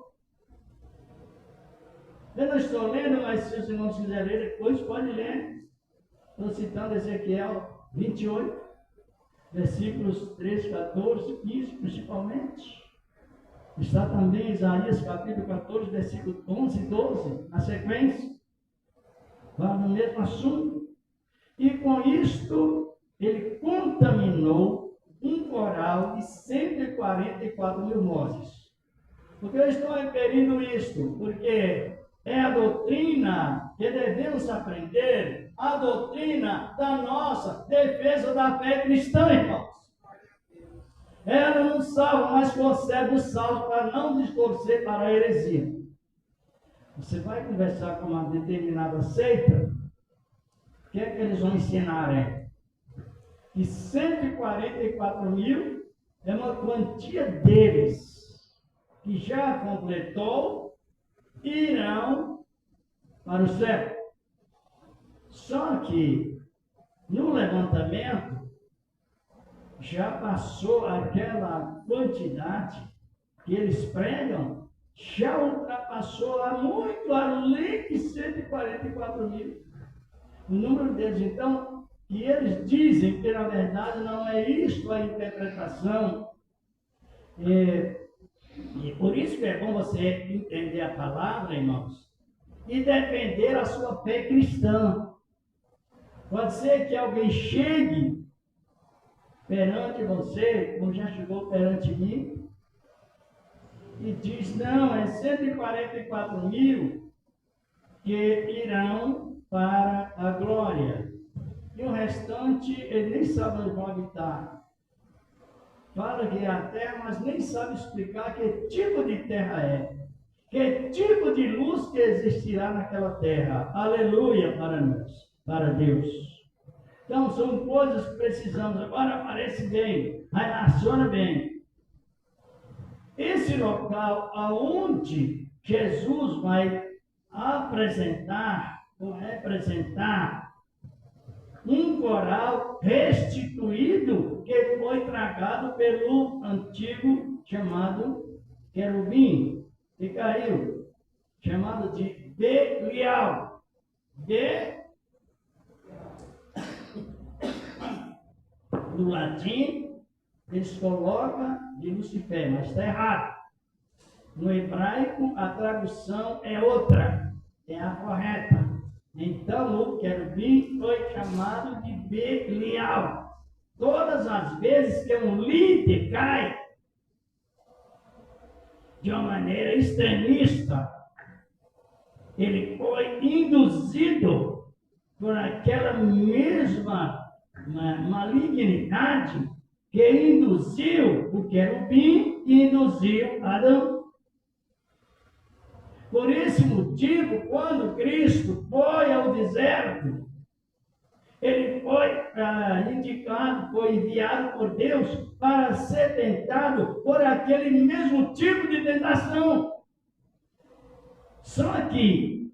Eu não estou lendo, mas se os irmãos quiserem ler depois, pode ler. Estou citando Ezequiel 28, versículos 13, 14, 15 principalmente. Está também Isaías capítulo 14, versículo 11 e 12, na sequência. Vai no mesmo assunto. E com isto, ele contaminou um coral de 144 mil vozes. Por que eu estou referindo isto? Porque é a doutrina que devemos aprender, a doutrina da nossa defesa da fé cristã, irmãos. Ela não salva, mas concede o salvo para não distorcer para a heresia. Você vai conversar com uma determinada seita, o que é que eles vão ensinar? Que 144 mil é uma quantia deles, que já completou, irão para o céu. Só que no levantamento já passou aquela quantidade que eles pregam, já ultrapassou há muito além de 144 mil. O número deles, então, que eles dizem que na verdade não é isto a interpretação. E por isso que é bom você entender a palavra, irmãos, e defender a sua fé cristã. Pode ser que alguém chegue perante você, como já chegou perante mim, e diz, não, é 144 mil que irão para a glória. E o restante, ele nem sabe onde vão habitar. Fala que é a terra, mas nem sabe explicar que tipo de terra é. Que tipo de luz que existirá naquela terra. Aleluia para nós, para Deus. Então, são coisas que precisamos. Agora aparece bem, relaciona bem. Esse local aonde Jesus vai apresentar, ou representar, um coral restituído que foi tragado pelo antigo chamado querubim, que caiu, chamado de Belial. No latim, eles colocam de Lucifer, mas está errado. No hebraico, a tradução é outra, é a correta. Então, o querubim foi chamado de Belial. Todas as vezes que um líder cai de uma maneira extremista, ele foi induzido por aquela mesma malignidade que induziu o querubim e induziu Adão. Por esse motivo, quando Cristo foi ao deserto, ele foi indicado, foi enviado por Deus para ser tentado por aquele mesmo tipo de tentação. Só que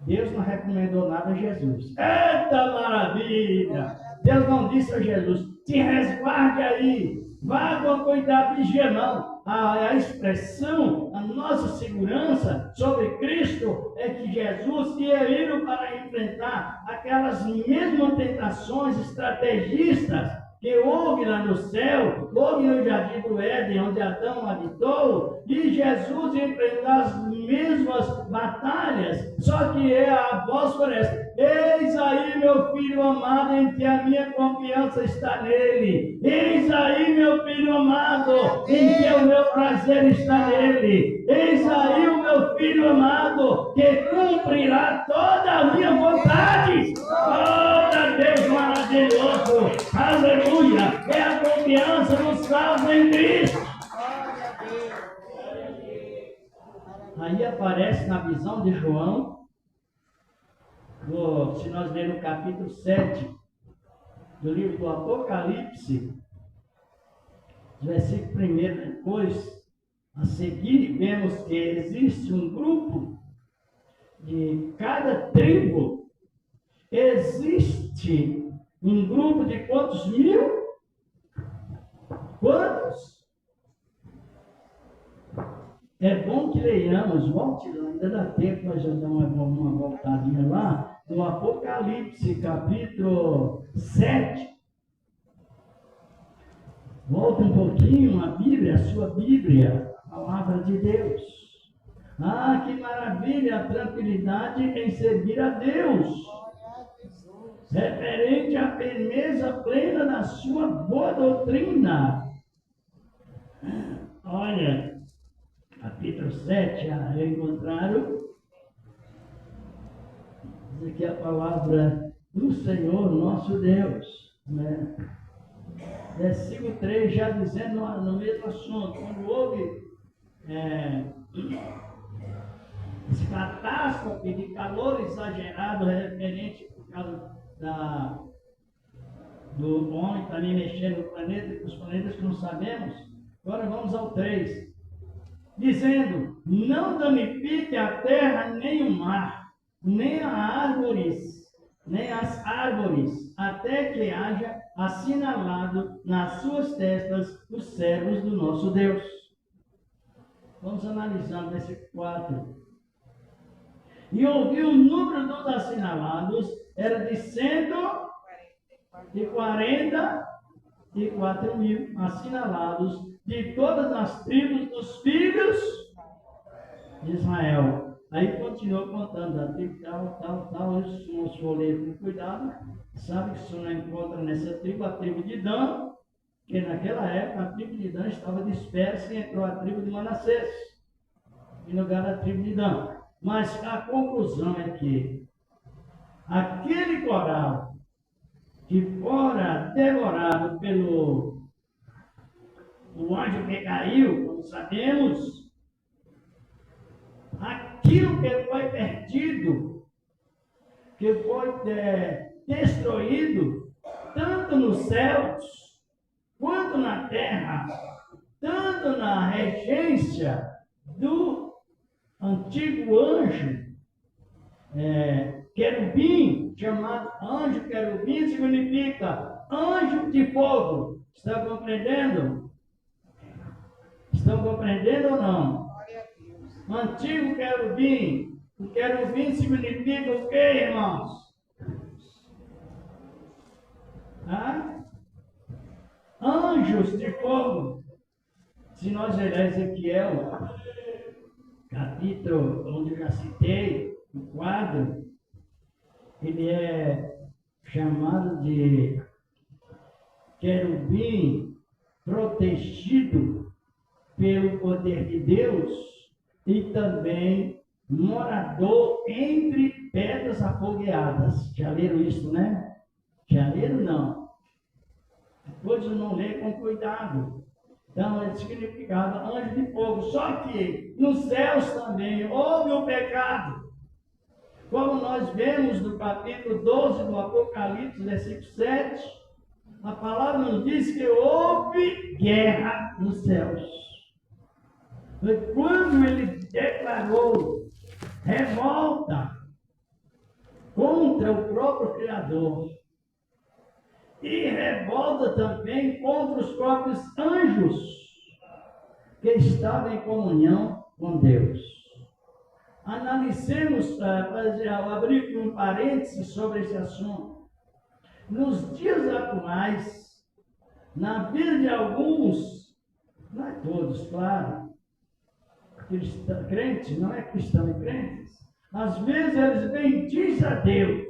Deus não recomendou nada a Jesus. Eita maravilha! Deus não disse a Jesus, te resguarde aí, vá com cuidado, vigia não. A expressão, a nossa segurança sobre Cristo é que Jesus ia ir para enfrentar aquelas mesmas tentações estrategistas que houve lá no céu, houve no Jardim do Éden, onde Adão habitou, e Jesus enfrentou as mesmas batalhas, só que a voz parece: eis aí meu filho amado, em que a minha confiança está nele. Eis aí meu filho amado, em que o meu prazer está nele. Eis aí o meu filho amado, que cumprirá toda a minha vontade. Oh, Deus maravilhoso, aleluia, é a confiança dos salvos em Cristo. Aí aparece na visão de João, se nós lermos o capítulo 7 do livro do Apocalipse, versículo 1, depois, a seguir, vemos que existe um grupo de cada tribo. Existe um grupo de quantos mil? Quantos? É bom que leiamos, volte lá, ainda dá tempo, nós já damos uma voltadinha lá, no Apocalipse, capítulo 7. Volta um pouquinho a Bíblia, a sua Bíblia, a palavra de Deus. Ah, que maravilha, a tranquilidade em servir a Deus. Referente à firmeza plena da sua boa doutrina. Olha, capítulo 7, encontraram. Diz aqui a palavra do Senhor, nosso Deus. Né? Versículo 3, já dizendo no mesmo assunto, quando houve esse catástrofe de calor exagerado referente por causa do homem também mexendo no planeta, os planetas que não sabemos. Agora vamos ao 3. Dizendo: não danifique a terra nem o mar, nem as árvores, até que haja assinalado nas suas testas os servos do nosso Deus. Vamos analisando esse 4. E ouvi o número dos assinalados, era de 144 mil assinalados de todas as tribos dos filhos de Israel. Aí continuou contando a tribo tal, os folheiros com cuidado, sabe que se não encontra nessa tribo, a tribo de Dan, que naquela época a tribo de Dan estava dispersa e entrou a tribo de Manassés, em lugar da tribo de Dan. Mas a conclusão é que aquele coral que fora devorado pelo anjo que caiu, como sabemos, aquilo que foi perdido, que foi destruído, tanto nos céus, quanto na terra, tanto na regência do antigo anjo, querubim, chamado anjo querubim, significa anjo de fogo. Estão compreendendo? Estão compreendendo ou não? Antigo querubim. O querubim significa o que, irmãos? Anjos de fogo. Se nós lermos Ezequiel, capítulo onde eu já citei, o quadro, ele é chamado de querubim protegido pelo poder de Deus e também morador entre pedras afogueadas. Já leram isso, né? Já leram? Não. Depois eu não leio com cuidado. Então, ele significava anjo de fogo. Só que nos céus também houve o pecado. Como nós vemos no capítulo 12 do Apocalipse, versículo 7, a palavra nos diz que houve guerra nos céus. Foi quando ele declarou revolta contra o próprio Criador. E revolta também contra os próprios anjos que estavam em comunhão com Deus. Analisemos, abrir um parêntese sobre esse assunto. Nos dias atuais, Na vida de alguns, não é todos, claro, crentes, não é cristão e crentes, às vezes eles bendizem a Deus,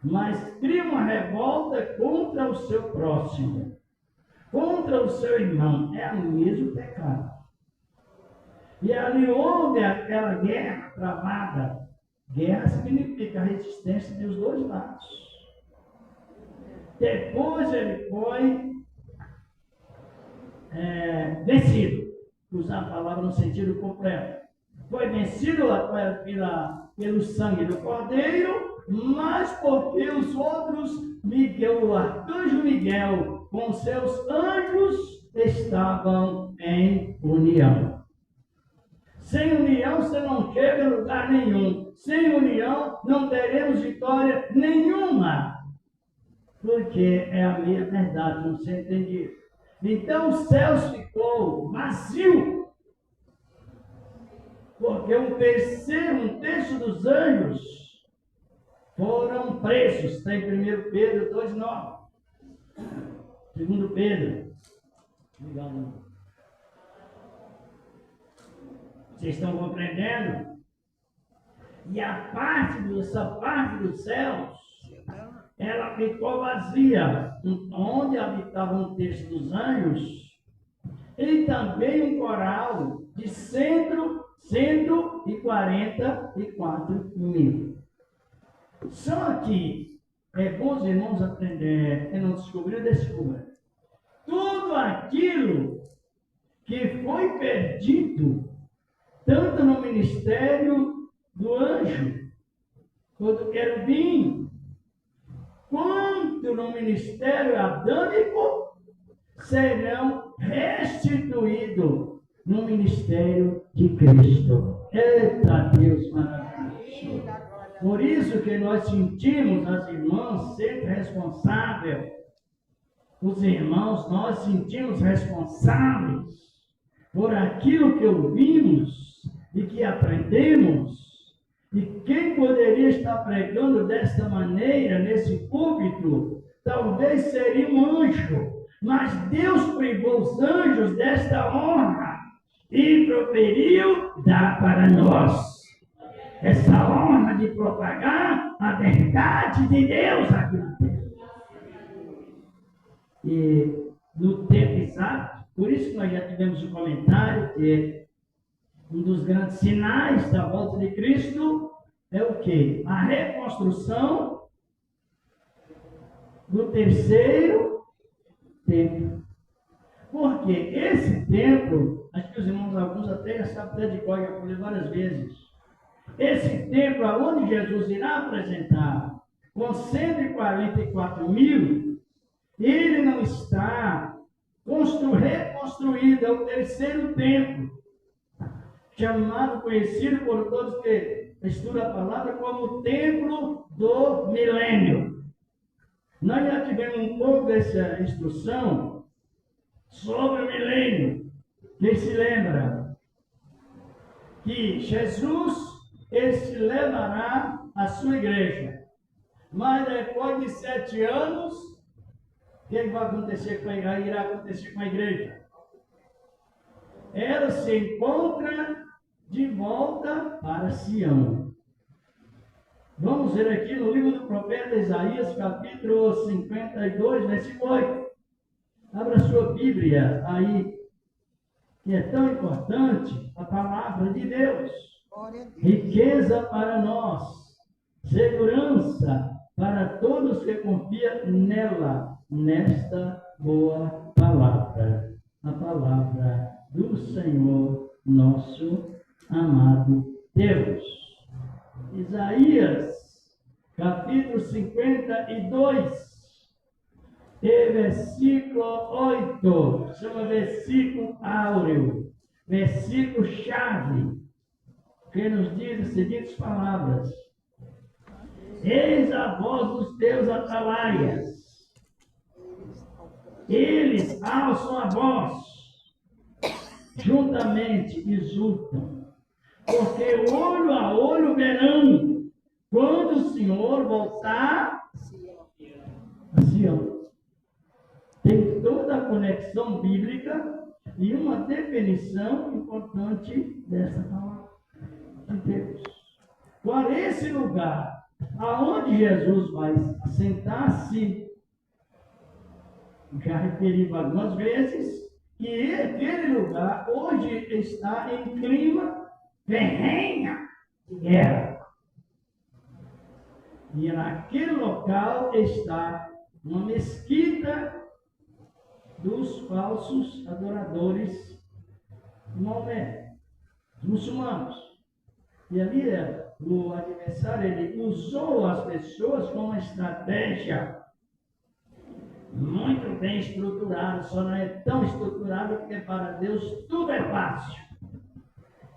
mas criam uma revolta contra o seu próximo, contra o seu irmão. É o mesmo pecado. E ali houve aquela guerra travada. Guerra significa resistência dos dois lados. Depois ele foi vencido. Usar a palavra no sentido completo. Foi vencido pelo sangue do Cordeiro, mas porque os outros, o arcanjo Miguel, com seus anjos, estavam em união. Sem união você não chega a lugar nenhum. Sem união não teremos vitória nenhuma. Porque é a minha verdade, não se entendido. Então os céus ficou vazio. Porque um terço dos anjos foram presos. Está em 1 Pedro 2,9. 2 Pedro. Obrigado. Vocês estão compreendendo? E essa parte dos céus, ela ficou vazia, onde habitava um terço dos anjos, e também um coral de 144 mil. Só que é bom os irmãos aprender, quem não descobriu, descubra. Tudo aquilo que foi perdido, tanto no ministério do anjo, ou do querubim, quanto no ministério adâmico, serão restituídos no ministério de Cristo. Eita Deus maravilhoso! Por isso que nós sentimos as irmãs sempre responsáveis. Os irmãos, nós sentimos responsáveis por aquilo que ouvimos e que aprendemos. E quem poderia estar pregando desta maneira, nesse púlpito, talvez seria um anjo. Mas Deus privou os anjos desta honra e proferiu dar para nós essa honra de propagar a verdade de Deus aqui na terra. E no tempo exato, por isso que nós já tivemos um comentário que um dos grandes sinais da volta de Cristo é o quê? A reconstrução do terceiro templo. Porque esse templo, acho que os irmãos alguns até já sabem de cor, já falei várias vezes. Esse templo aonde Jesus irá apresentar com 144 mil, ele não está reconstruído, é o terceiro templo, chamado, conhecido por todos que estudam a palavra como o templo do milênio. Nós já tivemos um pouco dessa instrução sobre o milênio. Quem se lembra? Que Jesus, ele se levará à sua igreja. Mas depois de 7 anos, o que vai acontecer com a igreja? Irá acontecer com a igreja? Ela se encontra de volta para Sião. Vamos ver aqui no livro do profeta Isaías, capítulo 52, versículo 8. Abra sua Bíblia aí, que é tão importante, a palavra de Deus. Riqueza para nós, segurança para todos que confiam nela, nesta boa palavra, a palavra do Senhor, nosso amado Deus. Isaías, capítulo 52, e versículo 8, chama versículo áureo, versículo chave, que nos diz as seguintes palavras: eis a voz dos teus atalaias, eles alçam a voz, juntamente exultam, porque olho a olho verão, quando o Senhor voltar a Sião. tem toda a conexão bíblica e uma definição importante dessa palavra de Deus. Agora, esse lugar aonde Jesus vai sentar-se, já referi algumas vezes, que aquele lugar hoje está em clima ferrenha de guerra. E naquele local está uma mesquita dos falsos adoradores de Maomé, os muçulmanos. E ali o adversário ele usou as pessoas com uma estratégia muito bem estruturada, só não é tão estruturada porque para Deus tudo é fácil.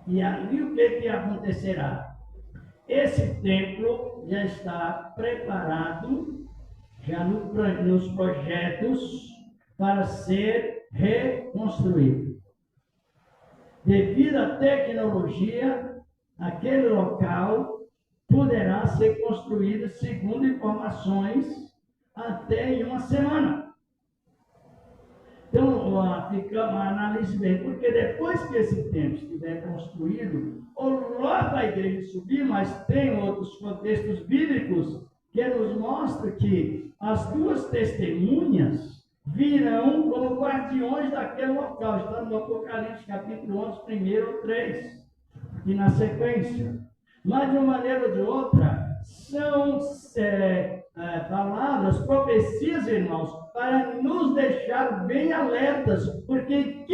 E ali o que acontecerá? Esse templo já está preparado, já nos projetos, para ser reconstruído. Devido à tecnologia, aquele local poderá ser construído, segundo informações, até em uma semana. Então, fica uma análise bem, porque depois que esse templo estiver construído, logo a igreja subir, mas tem outros contextos bíblicos que nos mostram que as duas testemunhas virão como guardiões daquele local. Está no Apocalipse, capítulo 11, 1 ou 3, e na sequência. Mas, de uma maneira ou de outra, são palavras, profecias, irmãos, para nos deixar bem alertas, porque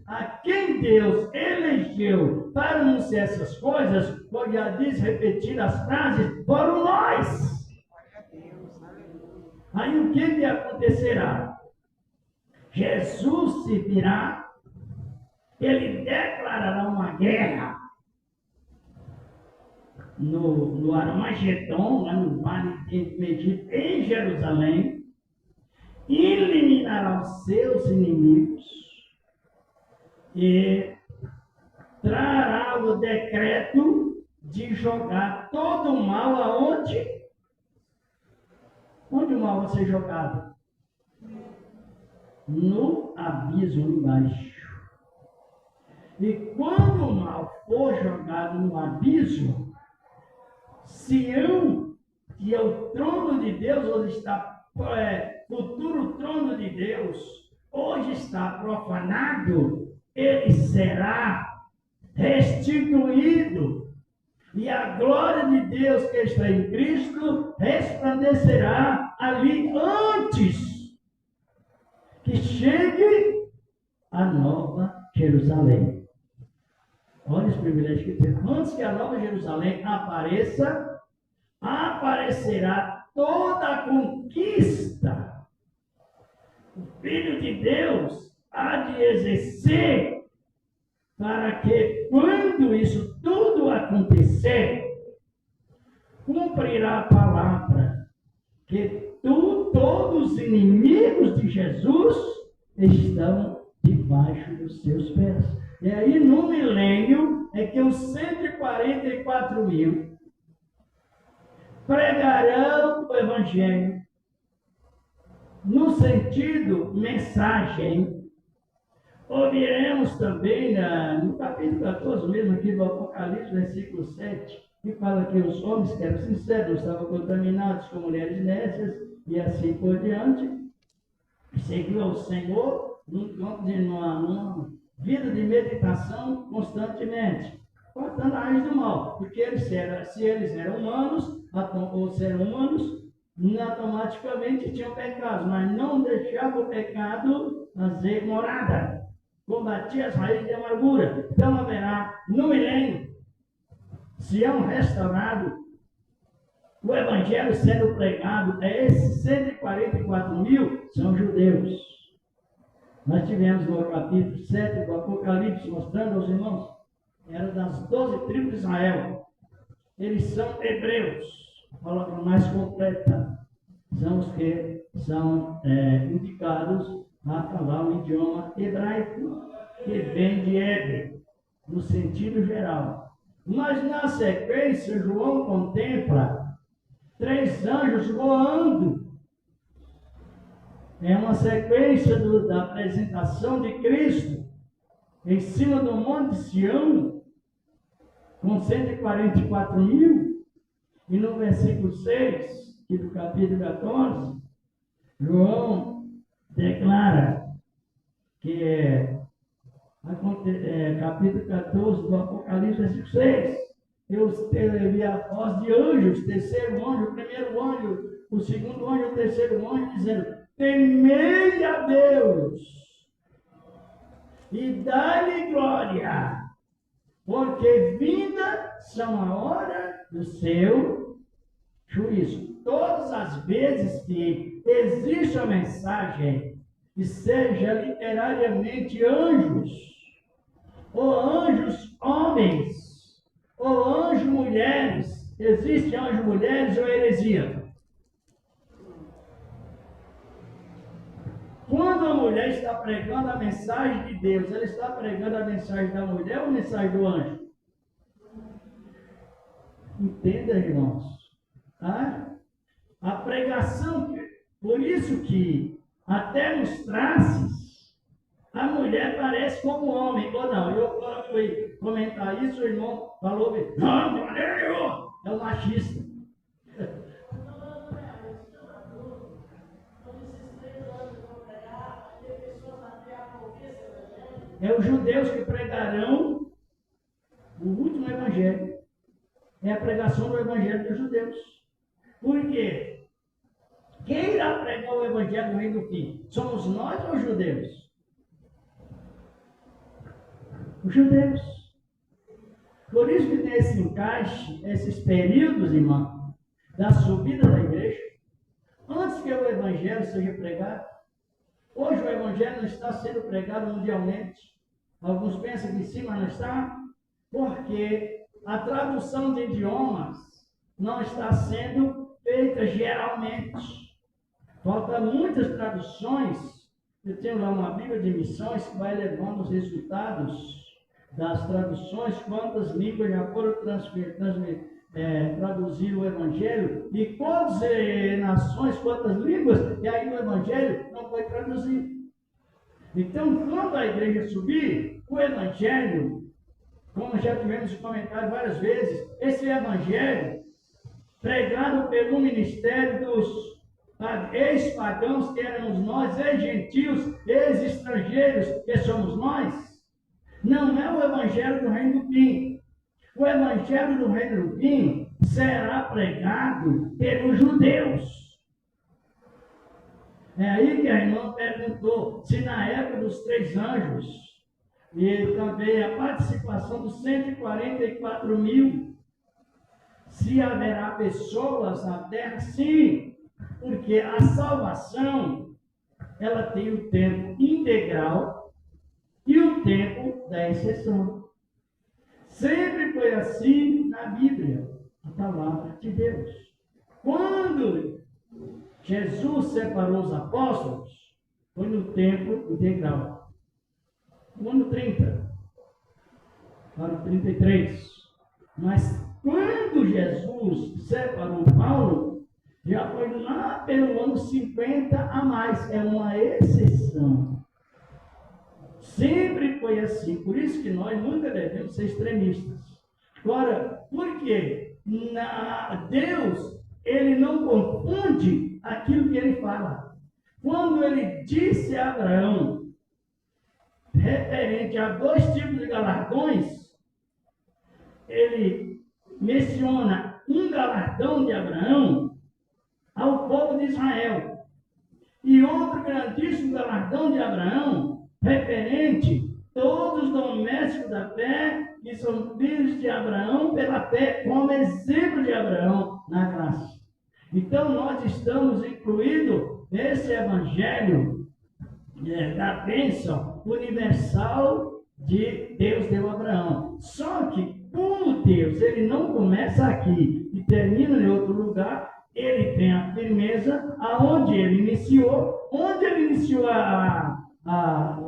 a quem Deus elegeu para anunciar essas coisas, como já diz, repetir as frases, foram nós. Aí o que acontecerá? Jesus se virá, ele declarará uma guerra no Armagedon, lá no Vale de Megido, em Jerusalém, eliminará os seus inimigos e trará o decreto de jogar todo o mal aonde? Onde o mal vai ser jogado? No abismo embaixo. E quando o mal for jogado no abismo, Sião, que é o trono de Deus, onde está futuro trono de Deus, hoje está profanado, ele será restituído. E a glória de Deus que está em Cristo resplandecerá ali antes que chegue a nova Jerusalém. Olha os privilégios que tem. Antes que a nova Jerusalém aparecerá toda a conquista. O Filho de Deus há de exercer para que, quando isso tudo acontecer, cumprirá a palavra que todos os inimigos de Jesus estão debaixo dos seus pés. E aí, no milênio, é que os 144 mil pregarão o Evangelho no sentido mensagem. Ouviremos também no capítulo 14, mesmo aqui do Apocalipse, versículo 7, que fala que os homens que eram sinceros estavam contaminados com mulheres nécias e assim por diante, seguiu ao Senhor numa vida de meditação constantemente, cortando a raiz do mal, porque se eles eram humanos, ou se eram humanos, automaticamente tinham pecado, mas não deixavam o pecado fazer morada, combatia as raízes de amargura. Então haverá no milênio Sião restaurado, o Evangelho sendo pregado. Esses 144 mil são judeus. Nós tivemos no capítulo 7 do Apocalipse, mostrando aos irmãos, era das 12 tribos de Israel. Eles são hebreus. A palavra mais completa são os que são indicados a falar o idioma hebraico, que vem de Hebre, no sentido geral. Mas na sequência, João contempla 3 anjos voando É uma sequência da apresentação de Cristo em cima do Monte Sião, com 144 mil, e no versículo 6, aqui do capítulo 14, João declara que capítulo 14 do Apocalipse, versículo 6, eu vi a voz de anjos, terceiro anjo, o primeiro anjo, o segundo anjo, o terceiro anjo, dizendo: temei a Deus e dá-lhe glória, porque vinda são a hora do seu juízo. Todas as vezes que existe a mensagem, e seja literariamente anjos, ou anjos homens, ou anjos mulheres, existe anjos mulheres ou heresia? Quando a mulher está pregando a mensagem de Deus, ela está pregando a mensagem da mulher ou a mensagem do anjo? Entenda, irmãos. Tá? A pregação, por isso que até nos traços, a mulher parece como homem, ou não? Eu fui comentar isso, o irmão falou: não, de maneira nenhuma, é o machista. É os judeus que pregarão o último evangelho. É a pregação do evangelho dos judeus. Por quê? Quem irá pregar o evangelho do reino do fim? Somos nós ou os judeus? Os judeus. Por isso que tem esse encaixe, esses períodos, irmão, da subida da igreja, antes que o evangelho seja pregado. Hoje o evangelho não está sendo pregado mundialmente. Alguns pensam que sim, mas não está. Porque a tradução de idiomas não está sendo feita geralmente. Faltam muitas traduções. Eu tenho lá uma Bíblia de missões que vai levando os resultados das traduções, quantas línguas já foram traduzir o Evangelho, e quantas nações, quantas línguas, e aí o Evangelho não foi traduzido. Então, quando a igreja subir, o Evangelho, como já tivemos comentado várias vezes, esse Evangelho, pregado pelo ministério dos ex-pagãos, que éramos nós, ex-gentios, ex-estrangeiros, que somos nós, não é o Evangelho do Reino do Fim. O Evangelho do Reino do Fim será pregado pelos judeus. É aí que a irmã perguntou se na época dos 3 anjos, e também a participação dos 144 mil, se haverá pessoas na terra. Sim, porque a salvação, ela tem o tempo integral e o tempo da exceção. Sempre foi assim na Bíblia, a palavra de Deus. Quando Jesus separou os apóstolos, foi no tempo integral. No ano 30, para o 33. Mas quando Jesus separou Paulo, já foi lá pelo ano 50 a mais. É uma exceção. Sempre foi assim. Por isso que nós nunca devemos ser extremistas. Agora, por quê? Deus, ele não confunde aquilo que ele fala. Quando ele disse a Abraão, referente a 2 tipos de galardões, ele menciona um galardão de Abraão ao povo de Israel e outro grandíssimo galardão de Abraão referente a todos os domésticos da fé que são filhos de Abraão pela fé, como exemplo de Abraão na graça. Então nós estamos incluídos nesse evangelho da bênção universal de Deus deu a Abraão. Só que como Deus, ele não começa aqui e termina em outro lugar, ele tem a firmeza aonde ele iniciou. Onde ele iniciou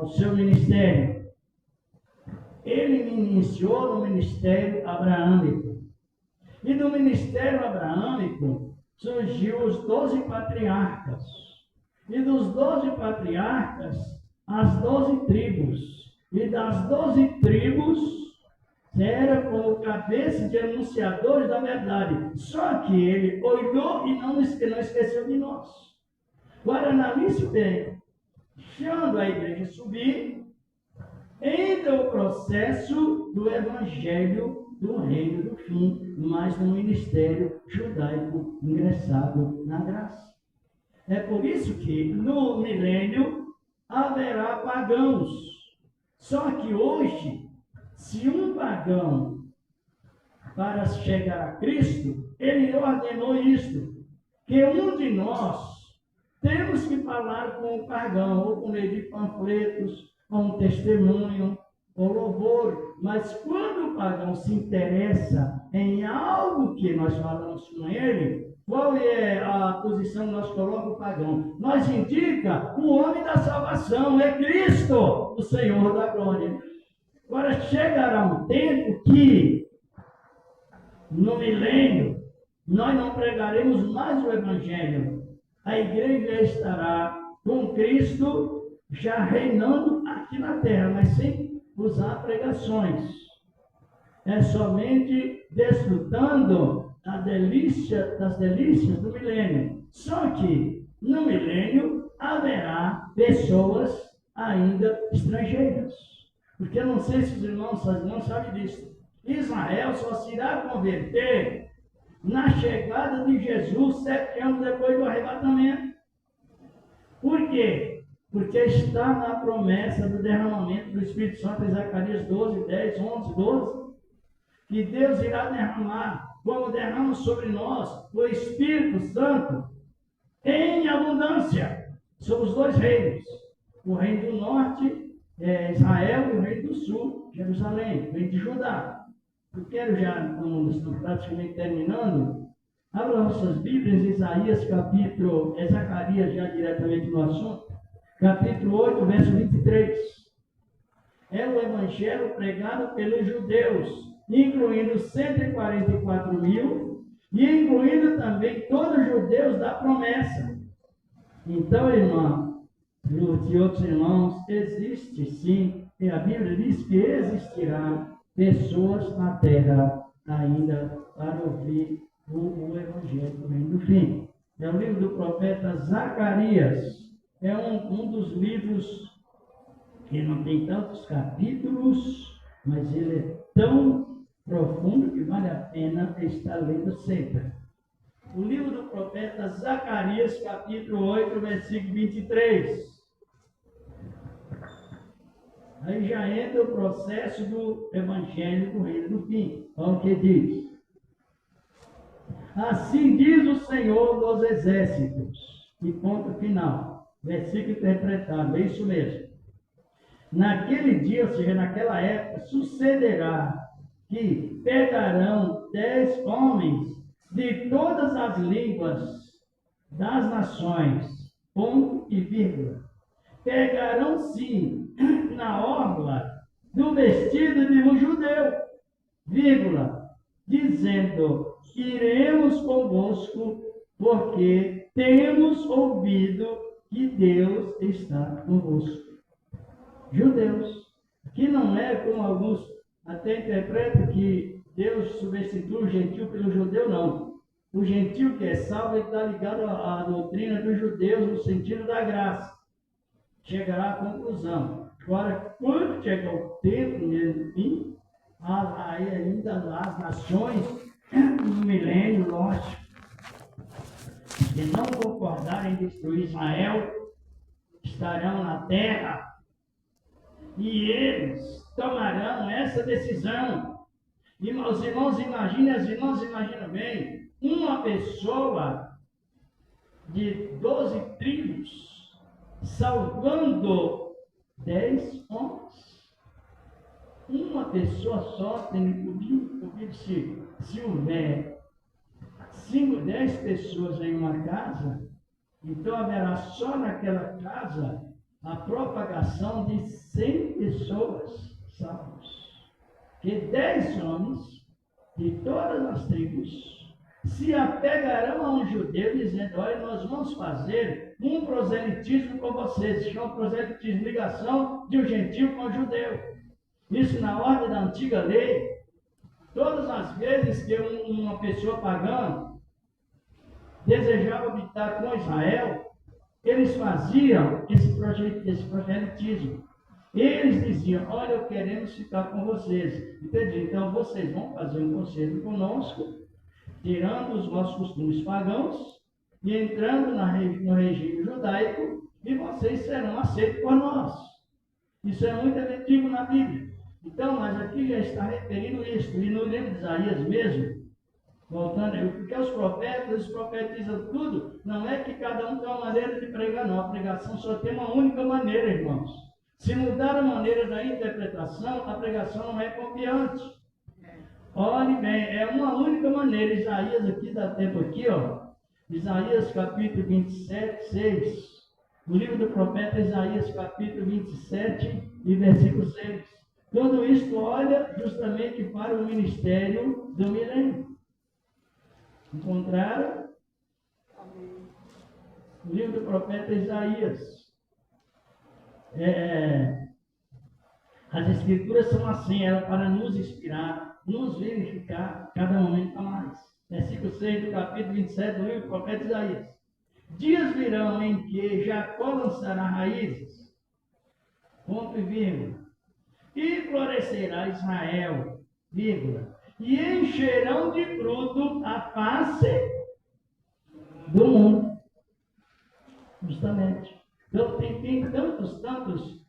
o seu ministério? Ele iniciou no ministério abraâmico. E do ministério abraâmico surgiu os 12 patriarcas. E dos 12 patriarcas, as 12 tribos. E das 12 tribos, era como cabeça de anunciadores da verdade. Só que ele olhou e não esqueceu de nós. Agora, analise bem. Deixando a igreja subir, entra o processo do evangelho do reino do fim, mas no ministério judaico ingressado na graça. É por isso que no milênio haverá pagãos. Só que hoje, se um pagão, para chegar a Cristo, ele ordenou isto, que um de nós temos que falar com o pagão, ou com ele de panfletos, ou um testemunho, ou louvor. Mas quando o pagão se interessa em algo que nós falamos com ele, qual é a posição que nós colocamos o pagão? Nós indica o homem da salvação, é Cristo, o Senhor da glória. Agora chegará um tempo que, no milênio, nós não pregaremos mais o Evangelho. A igreja estará com Cristo já reinando aqui na terra, mas sem usar pregações. É somente desfrutando das delícias do milênio. Só que no milênio haverá pessoas ainda estrangeiras. Porque eu não sei se os irmãos não sabem disso. Israel só se irá converter na chegada de Jesus 7 anos depois do arrebatamento. Por quê? Porque está na promessa do derramamento do Espírito Santo em Zacarias 12, 10, 11, 12. Que Deus irá derramar, como derrama sobre nós, o Espírito Santo em abundância sobre os dois reinos. O reino do norte é Israel e o reino do sul, Jerusalém, o reino de Judá. Eu quero já, estamos praticamente terminando, abra nossas Bíblias, Isaías capítulo, Zacarias já diretamente no assunto, capítulo 8, verso 23. É o evangelho pregado pelos judeus, incluindo 144 mil, e incluindo também todos os judeus da promessa. Então, irmão, e outros irmãos, existe sim, e a Bíblia diz que existirá pessoas na terra ainda para ouvir o Evangelho do reino do fim. É o livro do profeta Zacarias. É um dos livros que não tem tantos capítulos, mas ele é tão profundo que vale a pena estar lendo sempre. O livro do profeta Zacarias, capítulo 8, versículo 23. Aí já entra o processo do Evangelho do reino do fim. Olha o que diz. Assim diz o Senhor dos exércitos. E ponto final. Versículo interpretado, é isso mesmo. Naquele dia, ou seja, naquela época, sucederá que pegarão 10 homens de todas as línguas das nações, ponto e vírgula. Pegarão sim na orla do vestido de um judeu, vírgula, dizendo: iremos convosco, porque temos ouvido que Deus está convosco. Judeus, que não é como alguns até interpretam que Deus substitui o gentil pelo judeu, não. O gentil que é salvo está ligado à doutrina dos judeus no sentido da graça. Chegará à conclusão. Agora, quando chega o tempo mesmo fim, aí ainda lá as nações do milênio, lógico, que não concordarem em destruir Israel, estarão na terra. E eles tomarão essa decisão. E os irmãos imaginam, as irmãs imaginam bem, uma pessoa de 12 tribos salvando 10 homens. Uma pessoa só tem que se houver 5, 10 pessoas em uma casa, então haverá só naquela casa a propagação de 100 pessoas salvas. Que 10 homens de todas as tribos se apegarão a um judeu, dizendo: olha, nós vamos fazer um proselitismo com vocês. Se chama proselitismo, ligação de um gentil com um judeu. Isso na ordem da antiga lei. Todas as vezes que uma pessoa pagã desejava habitar com Israel, eles faziam esse proselitismo. Eles diziam: olha, queremos ficar com vocês. Entendi? Então vocês vão fazer um conselho conosco, tirando os nossos costumes pagãos e entrando no regime judaico, e vocês serão aceitos por nós. Isso é muito efetivo na Bíblia. Então, mas aqui já está referindo isso. E no livro de Isaías mesmo, voltando aí, porque os profetas, eles profetizam tudo. Não é que cada um tem uma maneira de pregar, não. A pregação só tem uma única maneira, irmãos. Se mudar a maneira da interpretação, a pregação não é confiante. Olhe bem, é uma única maneira. Isaías, aqui dá tempo aqui, ó. Isaías capítulo 27, 6. O livro do profeta Isaías capítulo 27 e versículo 6. Tudo isto olha justamente para o ministério do milênio. Encontraram? O livro do profeta Isaías. As escrituras são assim, elas para nos inspirar, nos verificar cada momento a mais. Versículo 6 do capítulo 27 do livro do profeta Isaías. Dias virão em que Jacó lançará raízes, ponto e vírgula, e florescerá Israel, vírgula, e encherão de fruto a face do mundo. Justamente. Então, tem tantos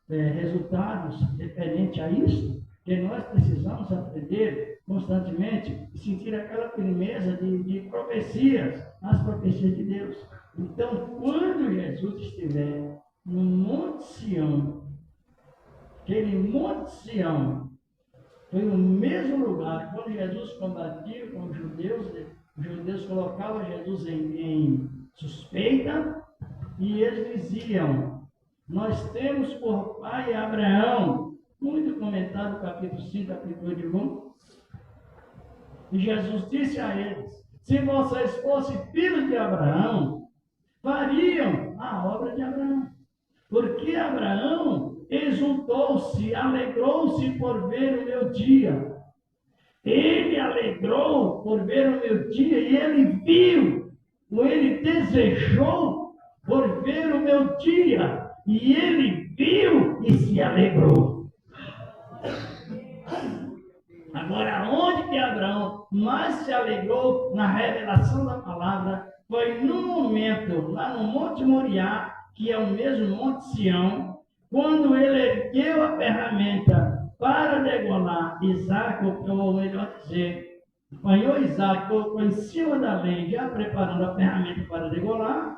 resultados referentes a isso, que nós precisamos aprender constantemente e sentir aquela firmeza de profecias, as profecias de Deus. Então, quando Jesus estiver no Monte Sião, aquele Monte Sião foi o mesmo lugar, quando Jesus combatia com os judeus colocavam Jesus em suspeita, e eles diziam: nós temos por pai Abraão. Muito comentado no capítulo 5, capítulo 8 de João. E Jesus disse a eles: se vocês fossem filhos de Abraão, fariam a obra de Abraão. Porque Abraão exultou-se, alegrou-se por ver o meu dia. Ele alegrou por ver o meu dia e ele viu, ou ele desejou por ver o meu dia. E ele viu e se alegrou. Agora, onde que Abraão mais se alegrou na revelação da palavra foi no momento, lá no Monte Moriá, que é o mesmo Monte Sião, quando ele ergueu a ferramenta para degolar Isaac, ou melhor dizer, apanhou Isaac, colocou em cima da lenha, já preparando a ferramenta para degolar.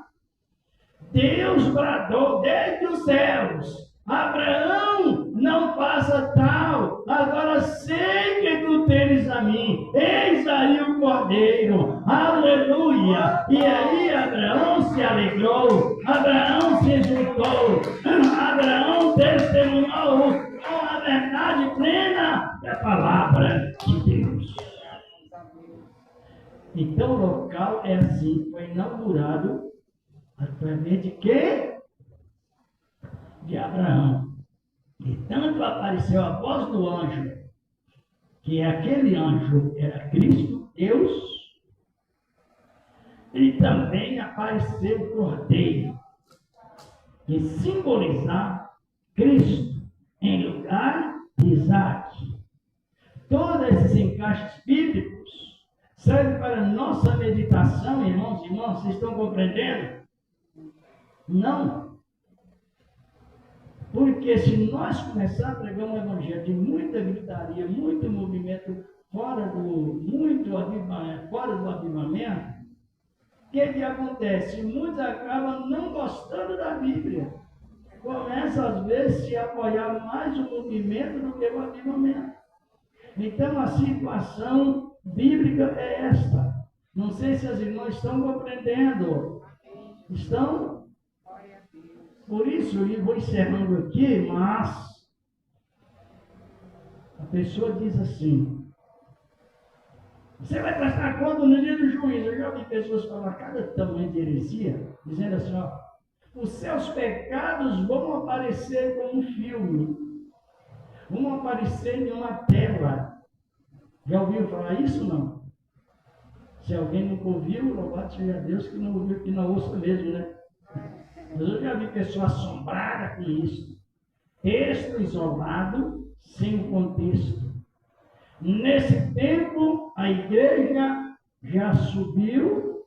Deus bradou desde os céus: Abraão, não faça tal, agora sei que tu teres a mim, eis aí o cordeiro, aleluia. E aí Abraão se alegrou, Abraão se exultou, Abraão testemunhou com a verdade plena da palavra de Deus. Então o local é assim, foi inaugurado através de quê? De Abraão. E tanto apareceu a voz do anjo, que aquele anjo era Cristo, Deus, e também apareceu o cordeiro, que simbolizava Cristo em lugar de Isaac. Todos esses encaixes bíblicos servem para nossa meditação, irmãos e irmãs. Vocês estão compreendendo? Não. Porque se nós começarmos a pregar um evangelho de muita gritaria, muito movimento fora do avivamento, o que acontece? Muitos acabam não gostando da Bíblia. Começam às vezes a se apoiar mais no movimento do que no avivamento. Então a situação bíblica é esta. Não sei se as irmãs estão compreendendo. Estão? Por isso, eu vou encerrando aqui, mas a pessoa diz assim: Você vai prestar conta no dia do juízo. Eu já vi pessoas falar cada tamanho de heresia, dizendo assim, ó, os seus pecados vão aparecer como um filme, vão aparecer em uma tela. Já ouviu falar isso ou não? Se alguém nunca ouviu, louvado seja Deus que não ouviu, que não ouça mesmo, né? Mas eu já vi pessoa assombrada com isso. Texto isolado, sem o contexto. Nesse tempo, a igreja já subiu,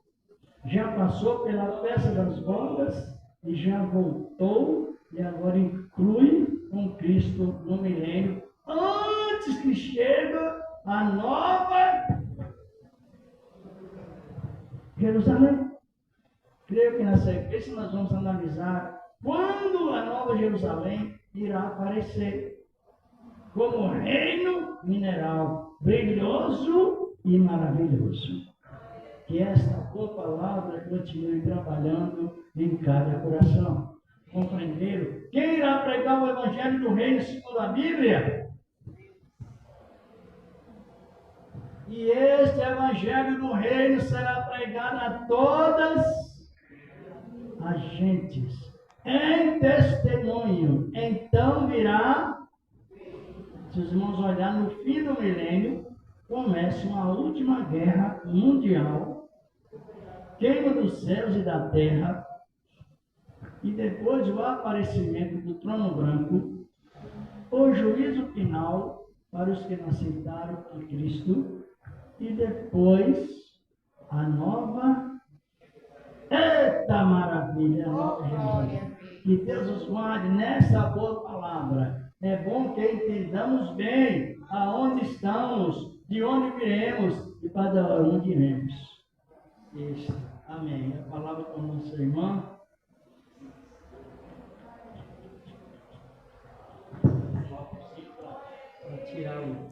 já passou pela festa das bodas e já voltou e agora inclui com Cristo no milênio, antes que chegue a nova Jerusalém. Creio que nessa sequência nós vamos analisar quando a nova Jerusalém irá aparecer como reino mineral, brilhoso e maravilhoso. Que esta boa palavra continue trabalhando em cada coração. Compreenderam? Quem irá pregar o Evangelho do Reino segundo a Bíblia? E este Evangelho do Reino será pregado a todas as gentes, em testemunho. Então virá, se os irmãos olharem no fim do milênio, começa uma última guerra mundial, queima dos céus e da terra, e depois o aparecimento do trono branco, o juízo final para os que não aceitaram a Cristo, e depois a nova, eita maravilha, a nova Jerusalém. Que Deus nos guarde nessa boa palavra. É bom que entendamos bem aonde estamos, de onde viemos e para onde iremos. Isso. Amém. A palavra com a nossa irmã. Para tirar o.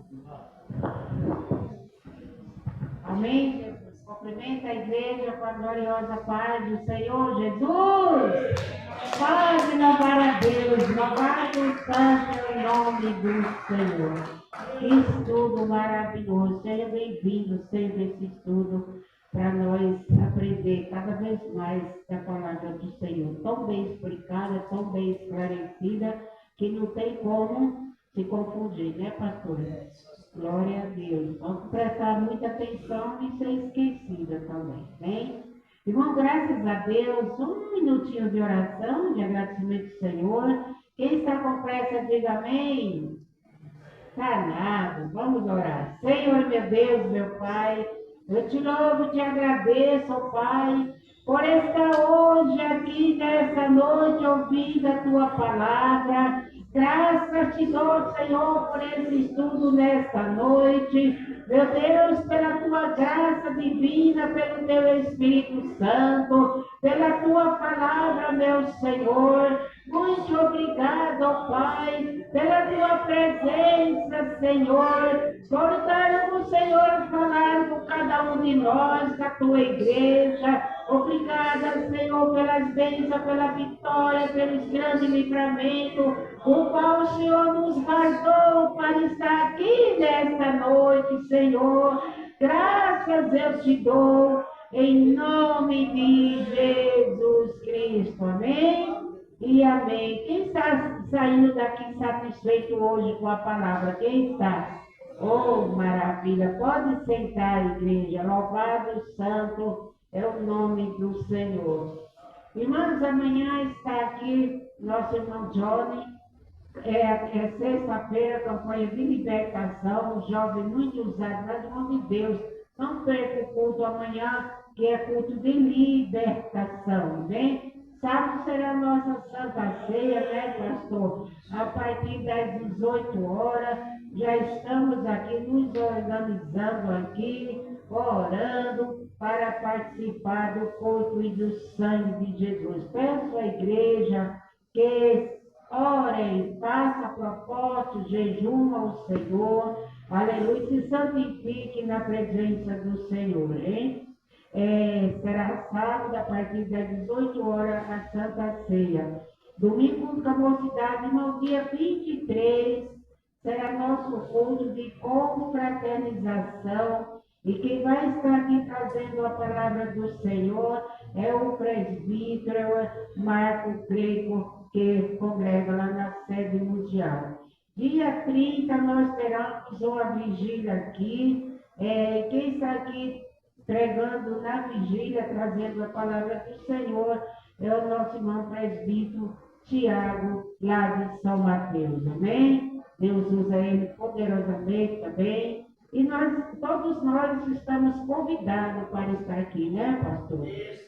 Amém, Jesus. Cumprimenta a igreja com a gloriosa paz do Senhor Jesus. Pode louvar a Deus, louvado seja o nome do Senhor. Que estudo maravilhoso. Seja bem-vindo sempre esse estudo para nós aprender cada vez mais da palavra do Senhor. Tão bem explicada, tão bem esclarecida, que não tem como se confundir, né, pastor? Glória a Deus. Vamos prestar muita atenção e ser esquecida também, bem? Irmão, graças a Deus, um minutinho de oração, de agradecimento ao Senhor. Quem está com pressa, diga amém. Está nada, vamos orar. Senhor, meu Deus, meu Pai, eu te louvo, te agradeço, ó Pai, por estar hoje aqui, nessa noite, ouvindo a Tua palavra. Graças te dou, Senhor, por esse estudo nesta noite. Meu Deus, pela Tua graça divina, pelo Teu Espírito Santo, pela Tua palavra, meu Senhor. Muito obrigado, ó Pai, pela Tua presença, Senhor. Por o Senhor falar com cada um de nós, da Tua igreja. Obrigada, Senhor, pelas bênçãos, pela vitória, pelos grandes livramentos, o qual o Senhor nos guardou para estar aqui nesta noite, Senhor. Graças eu te dou, em nome de Jesus Cristo. Amém? E amém. Quem está saindo daqui satisfeito hoje com a palavra? Quem está? Oh, maravilha. Pode sentar, igreja. Louvado, santo é o nome do Senhor. Irmãos, amanhã está aqui nosso irmão Johnny. É sexta-feira, campanha de libertação, um jovem muito usado nas mãos de Deus. Não perca o culto amanhã, que é culto de libertação, bem? Sábado será a nossa Santa Ceia, né, pastor? A partir das 18 horas, já estamos aqui nos organizando aqui, orando para participar do corpo e do sangue de Jesus. Peço à igreja que orem, faça propósito, jejum ao Senhor, aleluia, se santifique na presença do Senhor, hein? Será sábado, a partir das 18 horas, a Santa Ceia. Domingo da Mocidade, no dia 23, será nosso culto de confraternização E quem vai estar aqui trazendo a palavra do Senhor é o presbítero Marco Greco, que congrega lá na sede mundial. Dia 30 nós teremos uma vigília aqui. Quem está aqui pregando na vigília, trazendo a palavra do Senhor, é o nosso irmão presbítero Tiago, lá de São Mateus. Amém? Deus usa ele poderosamente também. E todos nós estamos convidados para estar aqui, né, pastor?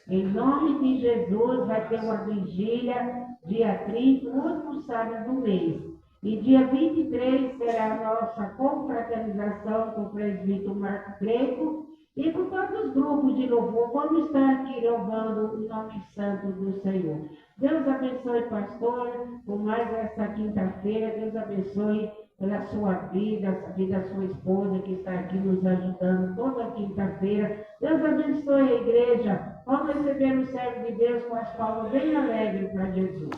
Em nome de Jesus, vai ter uma vigília, dia 30, o último sábado do mês. E dia 23 será a nossa confraternização com o presbítero Marco Greco e com todos os grupos de louvor. Vamos estar aqui louvando o nome santo do Senhor. Deus abençoe, pastor, por mais essa quinta-feira. Deus abençoe pela sua vida, a vida da sua esposa que está aqui nos ajudando toda quinta-feira. Deus abençoe a igreja. Vamos receber o servo de Deus com as palmas bem alegres para Jesus.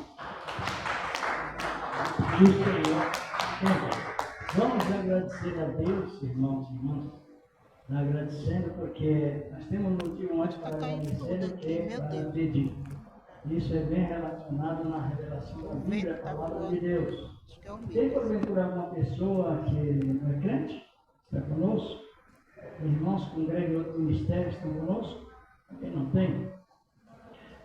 Do Senhor. Vamos agradecer a Deus, irmãos e irmãs, agradecendo porque nós temos um motivo mais para agradecer do que para pedir. Isso é bem relacionado na revelação da Bíblia, a palavra de Deus. Tem porventura alguma pessoa que não é crente? Está conosco? Irmãos que congregam em outro ministério estão conosco? Quem não tem?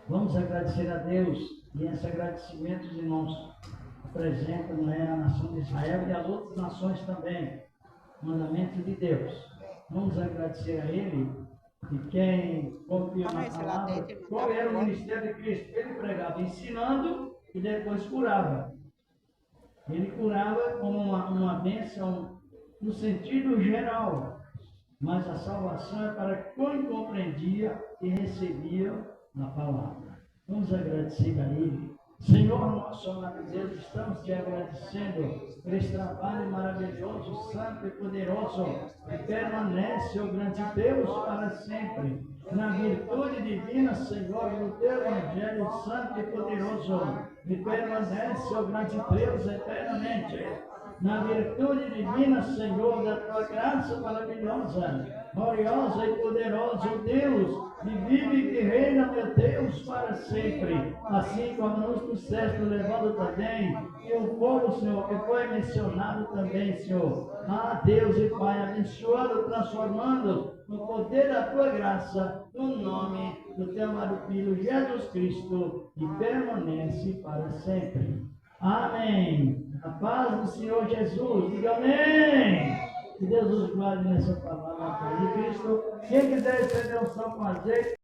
Vamos agradecer a Deus e esse agradecimento, os irmãos apresentam, né, a nação de Israel e as outras nações também, mandamento de Deus. Vamos agradecer a Ele e quem confia na palavra. Qual era o ministério de Cristo? Ele pregava ensinando e depois curava. Ele curava como uma bênção no sentido geral, mas a salvação é para quem compreendia e recebia a palavra. Vamos agradecer a Ele. Senhor, nosso amado Deus, estamos te agradecendo por esse trabalho maravilhoso, santo e poderoso, que permanece, ó grande Deus, para sempre. Na virtude divina, Senhor, no teu Evangelho santo e poderoso, que permanece, ó grande Deus, eternamente. Na virtude divina, Senhor, da tua graça maravilhosa, gloriosa e poderosa, Deus, que vive e que reina, meu Deus, para sempre. Assim como nos disseste, levando também o povo, Senhor, que foi mencionado também, Senhor. Ah, Deus e Pai, abençoando, transformando no poder da tua graça, no nome do teu amado Filho Jesus Cristo, que permanece para sempre. Amém. A paz do Senhor Jesus. Diga amém. Que Deus nos guarde nessa palavra de Cristo. Quem quiser receber unção com azeite,